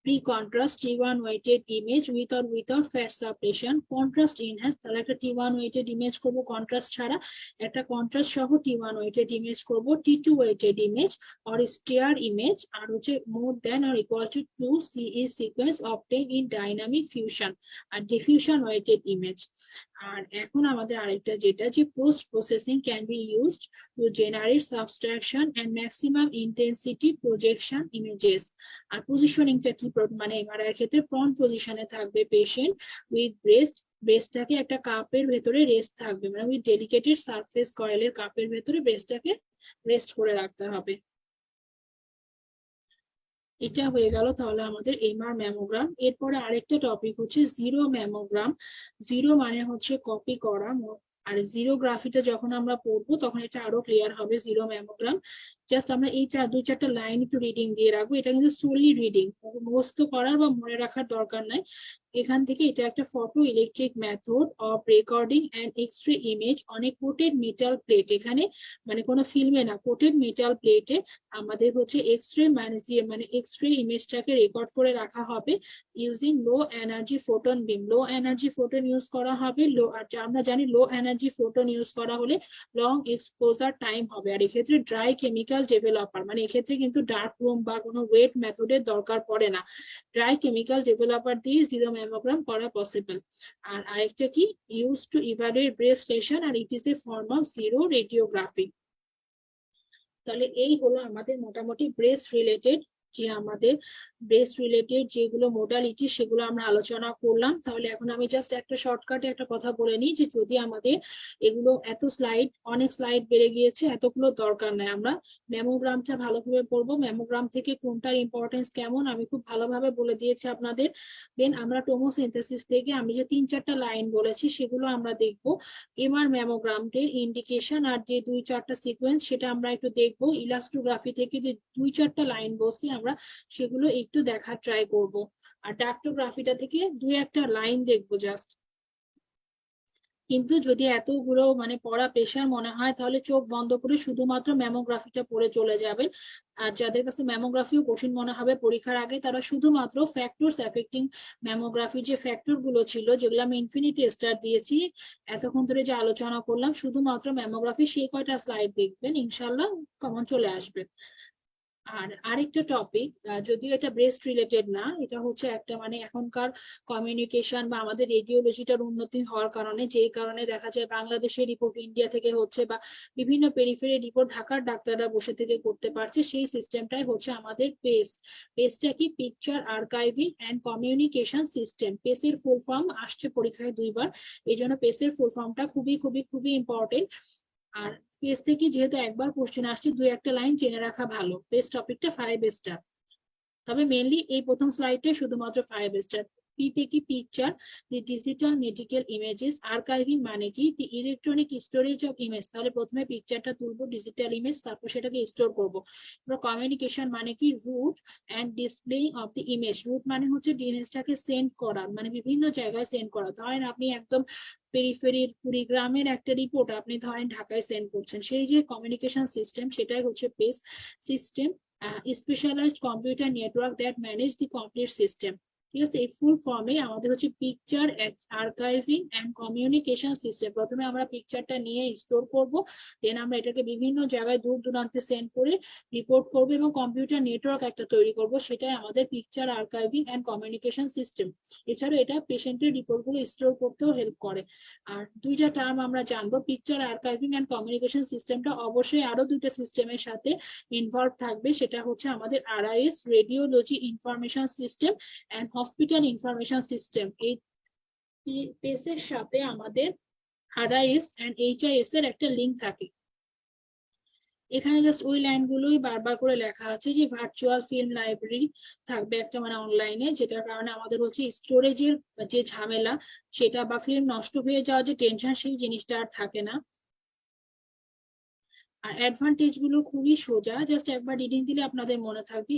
pre-contrast T1 weighted image with or without fat suppression, contrast enhanced, তাহলে একটা T1 weighted image করব contrast ছাড়া, একটা contrast সহ T1 weighted image করব, T2 weighted image or star image, আর হচ্ছে more than or equal to 2 CE sequence obtained in dynamic fusion R diffusion weighted image। আর এখন আমাদের আরেকটা যেটা যে post processing can be used to generate subtraction and maximum intensity projection images. আর পজিশনিংটা কি, মানে এমআরআই এর ক্ষেত্রে ফ্রন্ট পজিশনে থাকবে পেশেন্ট উইথ ব্রেস্টটাকে একটা কাপের ভেতরে রেস্ট থাকবে, মানে উইথ ডেলিকেটেড সারফেস কয়েলের কাপের ভেতরে ব্রেস্টটাকে রেস্ট করে রাখতে হবে। এটা হয়ে গেল তাহলে আমাদের এমআর ম্যামোগ্রাম। এরপরে আরেকটা টপিক হচ্ছে জিরো ম্যামোগ্রাম। জিরো মানে হচ্ছে কপি করা, আর জিরো গ্রাফিটা যখন আমরা পড়বো তখন এটা আরো ক্লিয়ার হবে। জিরো ম্যামোগ্রাম জাস্ট আমরা এই দুই চারটা লাইন একটু রিডিং দিয়ে রাখবো, এটা কিন্তু সোলি রিডিং, মুখস্থ করার বা মনে রাখার দরকার নাই। এখান থেকে এটা একটা photo electric method of recording and X-ray image on a coated metal plate. এখানে মানে কোনো ফিল্মে না, কোটেড মেটাল প্লেটে আমাদের হচ্ছে এক্স-রে মানে এক্স-রে ইমেজটাকে রেকর্ড করে রাখা হবে ইউজিং লো এনার্জি ফোটন বিম। লো এনার্জি ফোটন ইউজ করা হবে, আমরা জানি লো এনার্জি ফোটন ইউজ করা হলে লং এক্সপোজার টাইম হবে। আর এক্ষেত্রে ড্রাই কেমিক্যাল ডেভেলপার, মানে এক্ষেত্রে কিন্তু ডার্ক রুম বা কোনো ওয়েট মেথডের দরকার পড়ে না, ড্রাই কেমিক্যাল ডেভেলপার দিয়ে জিরো ম্যামোগ্রাম করা পসিবল। আর আরেকটা কি, use to evaluate breast lesion আর it is a form of xeroradiography. তাহলে এই হলো আমাদের মোটামুটি ব্রেস্ট রিলেটেড যেগুলো মোডালিটি সেগুলো আমরা আলোচনা করলাম। তাহলে এখন আমি জাস্ট একটা শর্টকাটে একটা কথা বলে নিই যে যদি আমাদের এগুলো অনেক স্লাইড বেড়ে গিয়েছে, এতগুলো দরকার নাই, আমরা ম্যামোগ্রামটা ভালোভাবে পড়বো। ম্যামোগ্রাম থেকে কোনটার ইম্পর্টেন্স কেমন আমি খুব ভালোভাবে বলে দিয়েছি আপনাদের। দেন আমরা টোমোসিনথেসিস থেকে আমি যে 3-4টা লাইন বলেছি সেগুলো আমরা দেখবো। এমআর ম্যামোগ্রামের ইন্ডিকেশন আর যে 2-4টা সিকোয়েন্স সেটা আমরা একটু দেখবো। ইলাস্ট্রোগ্রাফি থেকে যে 2-4টা লাইন বলছি আমরা সেগুলো একটু দেখার ট্রাই করব। আর ডাক্টোগ্রাফিটা থেকে 2-1টা লাইন দেখবো জাস্ট। কিন্তু যদি এতগুলো মানে পড়া প্রেশার মনে হয় তাহলে চোখ বন্ধ করে শুধুমাত্র ম্যামোগ্রাফিটা পড়ে চলে যাবেন। আর যাদের কাছে ম্যামোগ্রাফিও কঠিন মনে হবে পরীক্ষার আগে, তারা শুধুমাত্র ফ্যাক্টরস এফেক্টিং ম্যামোগ্রাফির যে ফ্যাক্টর গুলো ছিল যেগুলো আমি ইনফিনিটি স্টার দিয়েছি এতক্ষণ ধরে যে আলোচনা করলাম, শুধুমাত্র ম্যামোগ্রাফি সেই কয়টা স্লাইড দেখবেন, ইনশাল্লাহ কমন চলে আসবে। আর আরেকটা টপিক, যদিও এটা ব্রেস্ট রিলেটেড না, এটা হচ্ছে একটা মানে এখনকার কমিউনিকেশন বা আমাদের রেডিওলজিটার উন্নতি হওয়ার কারণে, যেই কারণে দেখা যায় বাংলাদেশের রিপোর্ট ইন্ডিয়া থেকে হচ্ছে বা বিভিন্ন পেরিফেরি রিপোর্ট ঢাকার ডাক্তাররা বসে থেকে করতে পারছে, সেই সিস্টেমটাই হচ্ছে আমাদের পেস। পেসটা কি, picture archiving and communication system. পেসের ফুল ফর্ম আসছে পরীক্ষায় 2বার, এই জন্য পেসের ফুল ফর্মটা খুবই খুবই খুবই ইম্পর্টেন্ট। আর পেজ থেকে যেহেতু একবার কোশ্চেন আসছে 2-1টা লাইন জেনে রাখা ভালো। পেজ টপিকটা 5 স্টার, তবে মেনলি এই প্রথম স্লাইডে শুধুমাত্র 5 স্টার। পি থেকে পিকচার, দি ডিজিটাল মেডিকেল ইমেজেস। আর্কাইভিং মানে কি, দি ইলেকট্রনিক স্টোরেজ অফ ইমেজ। তাহলে প্রথমে পিকচারটা তুলবো, ডিজিটাল ইমেজ, তারপর সেটাকে স্টোর করবো। এবার কমিউনিকেশন মানে কি, route and displaying of the image. Route মানে হচ্ছে ইমেজটাকে সেন্ড করা, মানে বিভিন্ন জায়গায় সেন্ড করা। ধরেন আপনি একদম পেরিফেরির কুড়িগ্রামের একটা রিপোর্ট আপনি ধরেন ঢাকায় সেন্ড করছেন, সেই যে কমিউনিকেশন সিস্টেম সেটাই হচ্ছে PACS system. Specialised computer network that manage the complete system. ঠিক আছে, এই ফুল ফর্মে আমাদের হচ্ছে picture archiving and communication system. প্রথমে আমরা পিকচারটা নিয়ে স্টোর করব, দেন আমরা এটাকে বিভিন্ন জায়গায় দূর দূরান্তে সেন্ড করে রিপোর্ট করব এবং কম্পিউটার নেটওয়ার্ক একটা তৈরি করব, সেটাই আমাদের picture archiving and communication system. এছাড়া এটা পেশেন্টের রিপোর্টগুলো স্টোর করতেও হেল্প করে। আর 2টা টার্ম আমরা জানবো, পিকচার আর্কাইভিং অ্যান্ড কমিউনিকেশন সিস্টেমটা অবশ্যই আরো 2টা সিস্টেমের সাথে ইনভলভ থাকবে, সেটা হচ্ছে আমাদের RIS, radiology information system and hospital information system. এই পেসের সাথে আমাদের আরআইএস এন্ড এইচআইএস এর একটা লিংক থাকে। এখানে জাস্ট ওই লাইনগুলোই বারবার করে লেখা আছে যে ভার্চুয়াল ফিল্ম লাইব্রেরি থাকবে একটা, মানে অনলাইনে, যেটার কারণে আমাদের হচ্ছে স্টোরেজের যে ঝামেলা সেটা বা ফিল্ম নষ্ট হয়ে যাওয়ার যে টেনশন সেই জিনিসটা আর থাকে না। আর অ্যাডভান্টেজ গুলো খুবই সোজা, জাস্ট একবার রিডিং দিলে আপনাদের মনে থাকবে।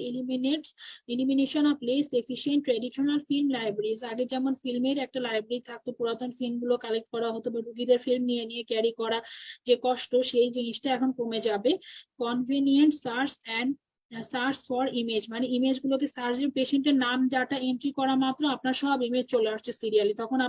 Elimination of less efficient traditional film libraries. আগে যেমন ফিল্মের একটা লাইব্রেরি থাকতো, পুরাতন ফিল্ম গুলো কালেক্ট করা হতো বা রুগীদের ফিল্ম নিয়ে নিয়ে ক্যারি করা যে কষ্ট, সেই জিনিসটা এখন কমে যাবে। Convenient search and search for image, মানে ইমেজ গুলোকে সার্চ, পেশেন্টের নাম ডাটা এন্ট্রি করা মাত্র আপনার সব ইমেজ চলে আসছে সিরিয়ালি, তখন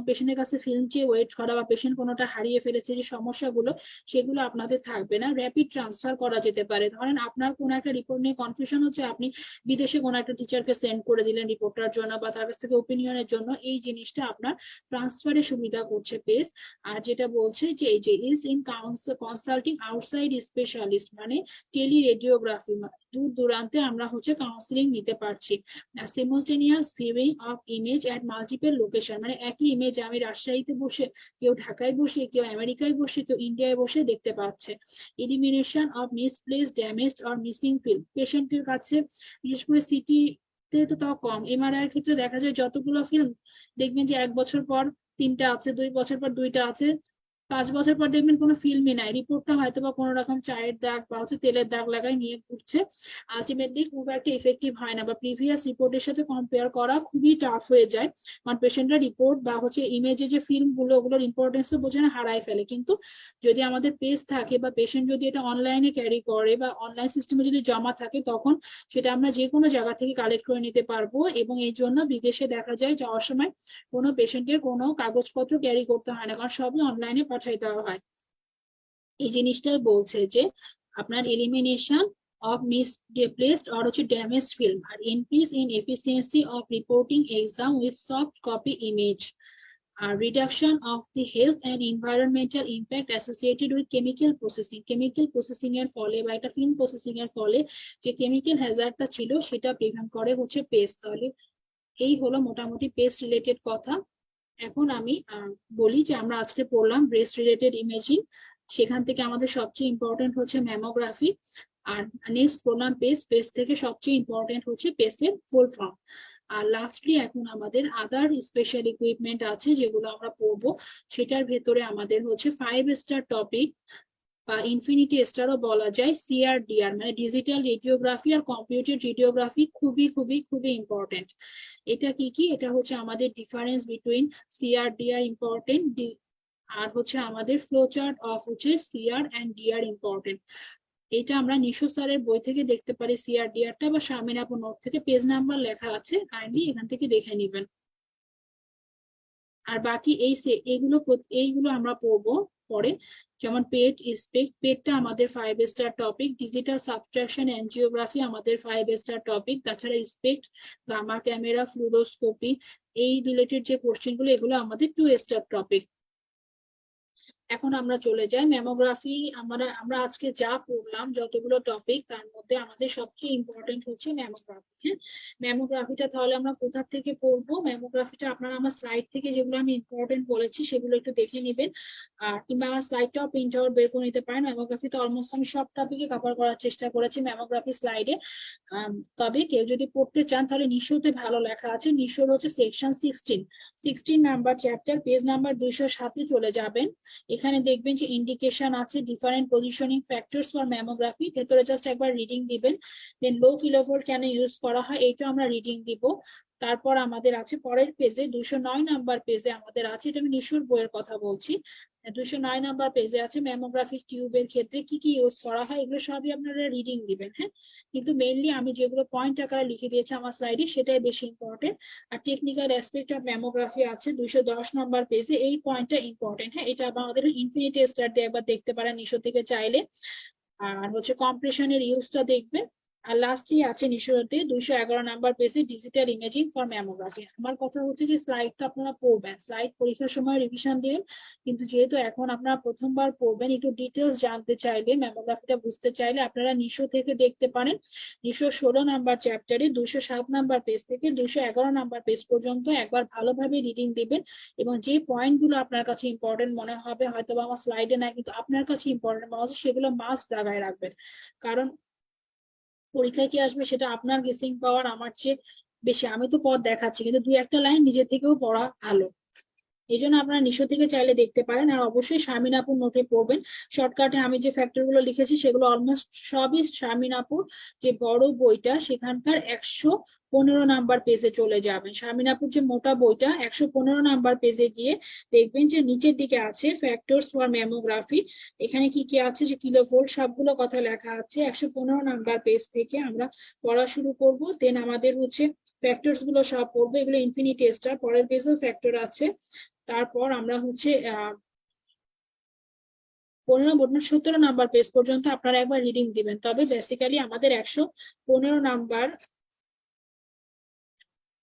পেশেন্টের কাছে ফিল্ম চেয়ে ওয়েট করা বা পেশেন্ট কোনোটা হারিয়ে ফেলেছে যে সমস্যাগুলো, সেগুলো আপনাদের থাকবে না। র্যাপিড ট্রান্সফার করা যেতে পারে। ধরেন আপনার কোনো একটা রিপোর্ট নিয়ে কনফিউশন হচ্ছে, আপনি বিদেশে কোনো একটা টিচারকে সেন্ড করে দিলেন রিপোর্টটার জন্য বা তার কাছ থেকে ওপিনিয়নের জন্য, এই জিনিসটা আপনার ট্রান্সফারের সুবিধা করছে পেস। আর যেটা বলছে যে এই যে is in consulting outside specialist, মানে টেলি রেডিওগ্রাফি, দূর দূরান্তে আমরা হচ্ছে কাউন্সিলিং নিতে পারছি। Simultaneous viewing of image at multiple location, মানে একই ইমেজ আমি রাজশাহীতে বসে, কেউ ঢাকায় বসে, কেউ আমেরিকায় বসে, কেউ ইন্ডিয়ায় বসে দেখতে পাচ্ছে। Elimination of misplaced, damaged or missing film, পেশেন্টের কাছে বিশেষ করে সিটি তো তাও কম, এমআরআই এর ক্ষেত্রে দেখা যায় যতগুলো ফিল্ম দেখবেন যে 1 বছর পর 3টা আছে, 2 বছর পর 2টা আছে, 5 বছর পর দেখবেন কোনো ফিল্মই নাই, রিপোর্টটা হয়তো বা কোনো রকম চায়ের দাগ বা হচ্ছে তেলের দাগ লাগাই নিয়ে ঘুরছে, আলটিমেটলি খুব একটা ইফেক্টিভ হয় না, বা প্রিভিয়াস রিপোর্টের সাথে কম্পেয়ার করা খুবই টাফ হয়ে যায়, কারণ পেশেন্টরা রিপোর্ট বা হচ্ছে ইমেজে যে ফিল্ম গুলো ওগুলোর ইম্পর্টেন্স তো বোঝে না, হারাই ফেলে। কিন্তু যদি আমাদের পেজ থাকে বা পেশেন্ট যদি এটা অনলাইনে ক্যারি করে বা অনলাইন সিস্টেমে যদি জমা থাকে, তখন সেটা আমরা যে কোনো জায়গা থেকে কালেক্ট করে নিতে পারবো। এবং এই জন্য বিদেশে দেখা যায় যাওয়ার সময় কোনো পেশেন্টের কোনো কাগজপত্র ক্যারি করতে হয় না, কারণ সবই অনলাইনে পাঠিয়ে দেওয়া হয়। এই জিনিসটাই বলছে যে আপনার elimination of misplaced or damaged film, আর increase in efficiency of reporting exam with soft copy image, আর reduction of the health and environmental impact associated with chemical processing, chemical processing এর ফলে বা একটা film processing এর ফলে যে chemical hazardটা ছিল সেটা প্রিভেন্ট করে হচ্ছে পেস্ট। তাহলে এই হলো মোটামুটি পেস্ট রিলেটেড কথা। এখন আমি বলি যে আমরা আজকে পড়লাম ব্রেস্ট রিলেটেড ইমেজিং, সেখান থেকে আমাদের সবচেয়ে ইম্পর্টেন্ট হচ্ছে ম্যামোগ্রাফি, আর নেক্সট পড়লাম পেস, পেস থেকে সবচেয়ে ইম্পর্টেন্ট হচ্ছে পেসের ফুল ফর্ম। আর লাস্টলি এখন আমাদের আদার স্পেশাল ইকুইপমেন্ট আছে যেগুলো আমরা পড়বো, সেটার ভেতরে আমাদের হচ্ছে 5 স্টার টপিক বা ইনফিনিটি স্টারও বলা যায়, সিআরডিআর মানে ডিজিটাল রেডিওগ্রাফি আর কম্পিউটার রেডিওগ্রাফি খুবই খুবই খুবই ইম্পর্টেন্ট। এটা কি কি, এটা হচ্ছে আমাদের ডিফারেন্স বিটুইন সিআরডিআর ইম্পর্টেন্ট, আর হচ্ছে আমাদের ফ্লো চার্ট অফ হচ্ছে সিআর এন্ড ডিআর ইম্পর্টেন্ট। এটা আমরা নিশো স্যারের বই থেকে দেখতে পারি সিআরডিআরটা, বা শামিন আপু নোট থেকে পেজ নাম্বার লেখা আছে, কাইন্ডলি এখান থেকে দেখে নিবেন। আর বাকি এইগুলো আমরা পড়বো পরে, যেমন পেট স্পেক্ট, পেটটা আমাদের 5 star topic, digital subtraction angiography আমাদের 5 স্টার টপিক, তাছাড়া স্পেক্ট, গামা ক্যামেরা, ফ্লুরোস্কোপি, এই রিলেটেড যে কোশ্চেন গুলো এগুলো আমাদের 2 স্টার টপিক। এখন আমরা চলে যাই ম্যামোগ্রাফি। আমরা আজকে যা পড়লাম যতগুলো টপিক, তার মধ্যে আমাদের সবচেয়ে ইম্পর্টেন্ট হচ্ছে ম্যামোগ্রাফি। হ্যাঁ, ম্যামোগ্রাফিটা তাহলে আমরা কোথা থেকে পড়বো? ম্যামোগ্রাফিটা আপনারা আমার স্লাইড থেকে যেগুলো আমি ইম্পর্টেন্ট বলেছি সেগুলো একটু দেখে নেবেন, আর কিংবা আমার স্লাইডটাও প্রিন্ট আউট বের করে নিতে পারেন। ম্যামোগ্রাফিতে অলমোস্ট আমি সব টপিকে কভার করার চেষ্টা করেছি ম্যামোগ্রাফি স্লাইডে। তবে কেউ যদি পড়তে চান তাহলে নিশোতে ভালো লেখা আছে, নিশোর হচ্ছে section 16 number chapter, page number 207-এ চলে যাবেন। এখানে দেখবেন যে ইন্ডিকেশন আছে different positioning factors for mammography, ভেতরে জাস্ট একবার রিডিং দিবেন। দেন লো কিলোভোল্ট কেন ইউজ করা হয় এটা আমরা রিডিং দিব। তারপর আমাদের আছে পরের পেজে 209 নাম্বার পেজে আমাদের আছে, এটা আমি নিশুর বইয়ের কথা বলছি, 209 নাম্বার পেজে আছে ম্যামোগ্রাফি টিউবের ক্ষেত্রে কি কি ইউজ করা হয়, এগুলো সবই আপনারা রিডিং দিবেন। হ্যাঁ, কিন্তু মেইনলি আমি যেগুলো পয়েন্ট আকারে লিখে দিয়েছি আমার স্লাইডে সেটাই বেশি ইম্পর্টেন্ট। আর টেকনিক্যাল অ্যাসপেক্ট অফ ম্যামোগ্রাফি আছে 210 নাম্বার পেজে, এই পয়েন্টটা ইম্পর্টেন্ট। হ্যাঁ, এটা আমাদের ইনফিনিটি স্টার দিয়ে একবার দেখতে পারেন নিশো থেকে চাইলে। আর হচ্ছে কম্প্রেশনের ইউজটা দেখবেন। আর লাস্টলি আছে নিশোতে 211 নাম্বার পেজে ডিজিটাল ইমেজিং ফর ম্যামোগ্রাফি। আমার কথা হচ্ছে যে স্লাইডটা আপনারা পড়বেন, স্লাইড পরীক্ষার সময় রিভিশন দিবেন, কিন্তু যেহেতু এখন আপনারা প্রথমবার পড়বেন, একটু ডিটেলস জানতে চাইলে, ম্যামোগ্রাফিটা বুঝতে চাইলে আপনারা নিশো থেকে দেখতে পারেন। নিশো 16 নাম্বার চ্যাপ্টারে 207 নাম্বার পেজ থেকে 211 নাম্বার পেজ পর্যন্ত একবার ভালোভাবে রিডিং দিবেন, এবং যে পয়েন্টগুলো আপনার কাছে ইম্পর্টেন্ট মনে হবে, হয়তো আমার স্লাইডে না কিন্তু আপনার কাছে ইম্পর্টেন্ট মনে হচ্ছে, সেগুলো মাস্ট জায়গায় রাখবেন। কারণ পরীক্ষায় কি আসবে সেটা আপনার গেসিং পাওয়ার আমার চেয়ে বেশি। আমি তো পথ দেখাচ্ছি, কিন্তু 2-1টা লাইন নিজে থেকেও পড়া ভালো। এই জন্য আপনারা নিশো থেকে চাইলে দেখতে পারেন। আর অবশ্যই শামিন আপুর নোটে পড়বেন। শর্টকাটে আমি যে ফ্যাক্টর গুলো লিখেছি সেগুলো অলমোস্ট সবই শামিন আপুর যে বড় বইটা সেখানকার 15 নাম্বার পেজে চলে যাবেন। শারমিন আপুর যে মোটা বইটা 115 নাম্বার পেজে গিয়ে দেখবেন যে নিচের দিকে আছে ফ্যাক্টরস ফর ম্যামোগ্রাফি। এখানে কি কি আছে, যে কিলোভোল্ট সবগুলো কথা লেখা আছে। 115 নাম্বার পেজ থেকে আমরা পড়া শুরু করব। দেন আমাদের হচ্ছে ফ্যাক্টরস গুলো সব পড়বো, এগুলো ইনফিনিটি স্টার, পরের পেজেও ফ্যাক্টর আছে। তারপর আমরা হচ্ছে 17 নাম্বার পেজ পর্যন্ত আপনারা একবার রিডিং দিবেন। তবে বেসিক্যালি আমাদের 115 নাম্বার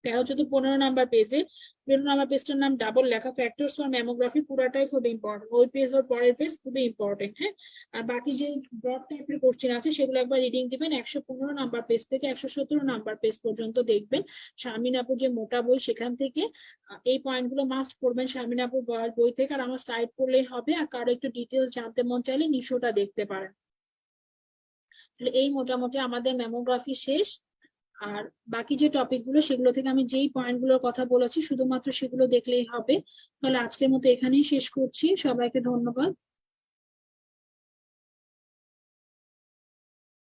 13, 14, 15 নাম্বার পেজে 15 নাম্বার পেজটার নাম ডাবল লেখা ফ্যাক্টরস ফর ম্যামোগ্রাফি, পুরাটাই খুব ইম্পর্টেন্ট। ওই পেজ ওর পরের পেজ খুবই ইম্পর্টেন্ট। হ্যাঁ, আর বাকি যে ব্রড টাইপের কোশ্চেন আছে সেগুলো একবার রিডিং দিবেন। 115 নাম্বার পেজ থেকে 117 নাম্বার পেজ পর্যন্ত দেখবেন শারমিন আপুর যে মোটা বই, সেখান থেকে এই পয়েন্টগুলো মাস্ট করবেন শারমিন আপুর বই থেকে। আর আমার সাইড করলেই হবে। আর কারো একটু ডিটেলস জানতে মন চাইলে নিশোটা দেখতে পারেন। তাহলে এই মোটামুটি আমাদের ম্যামোগ্রাফি শেষ। আর বাকি যে টপিকগুলো সেগুলো থেকে আমি যেই পয়েন্টগুলোর কথা বলেছি শুধুমাত্র সেগুলো দেখলেই হবে। তাহলে আজকের মতো এখানেই শেষ করছি। সবাইকে ধন্যবাদ।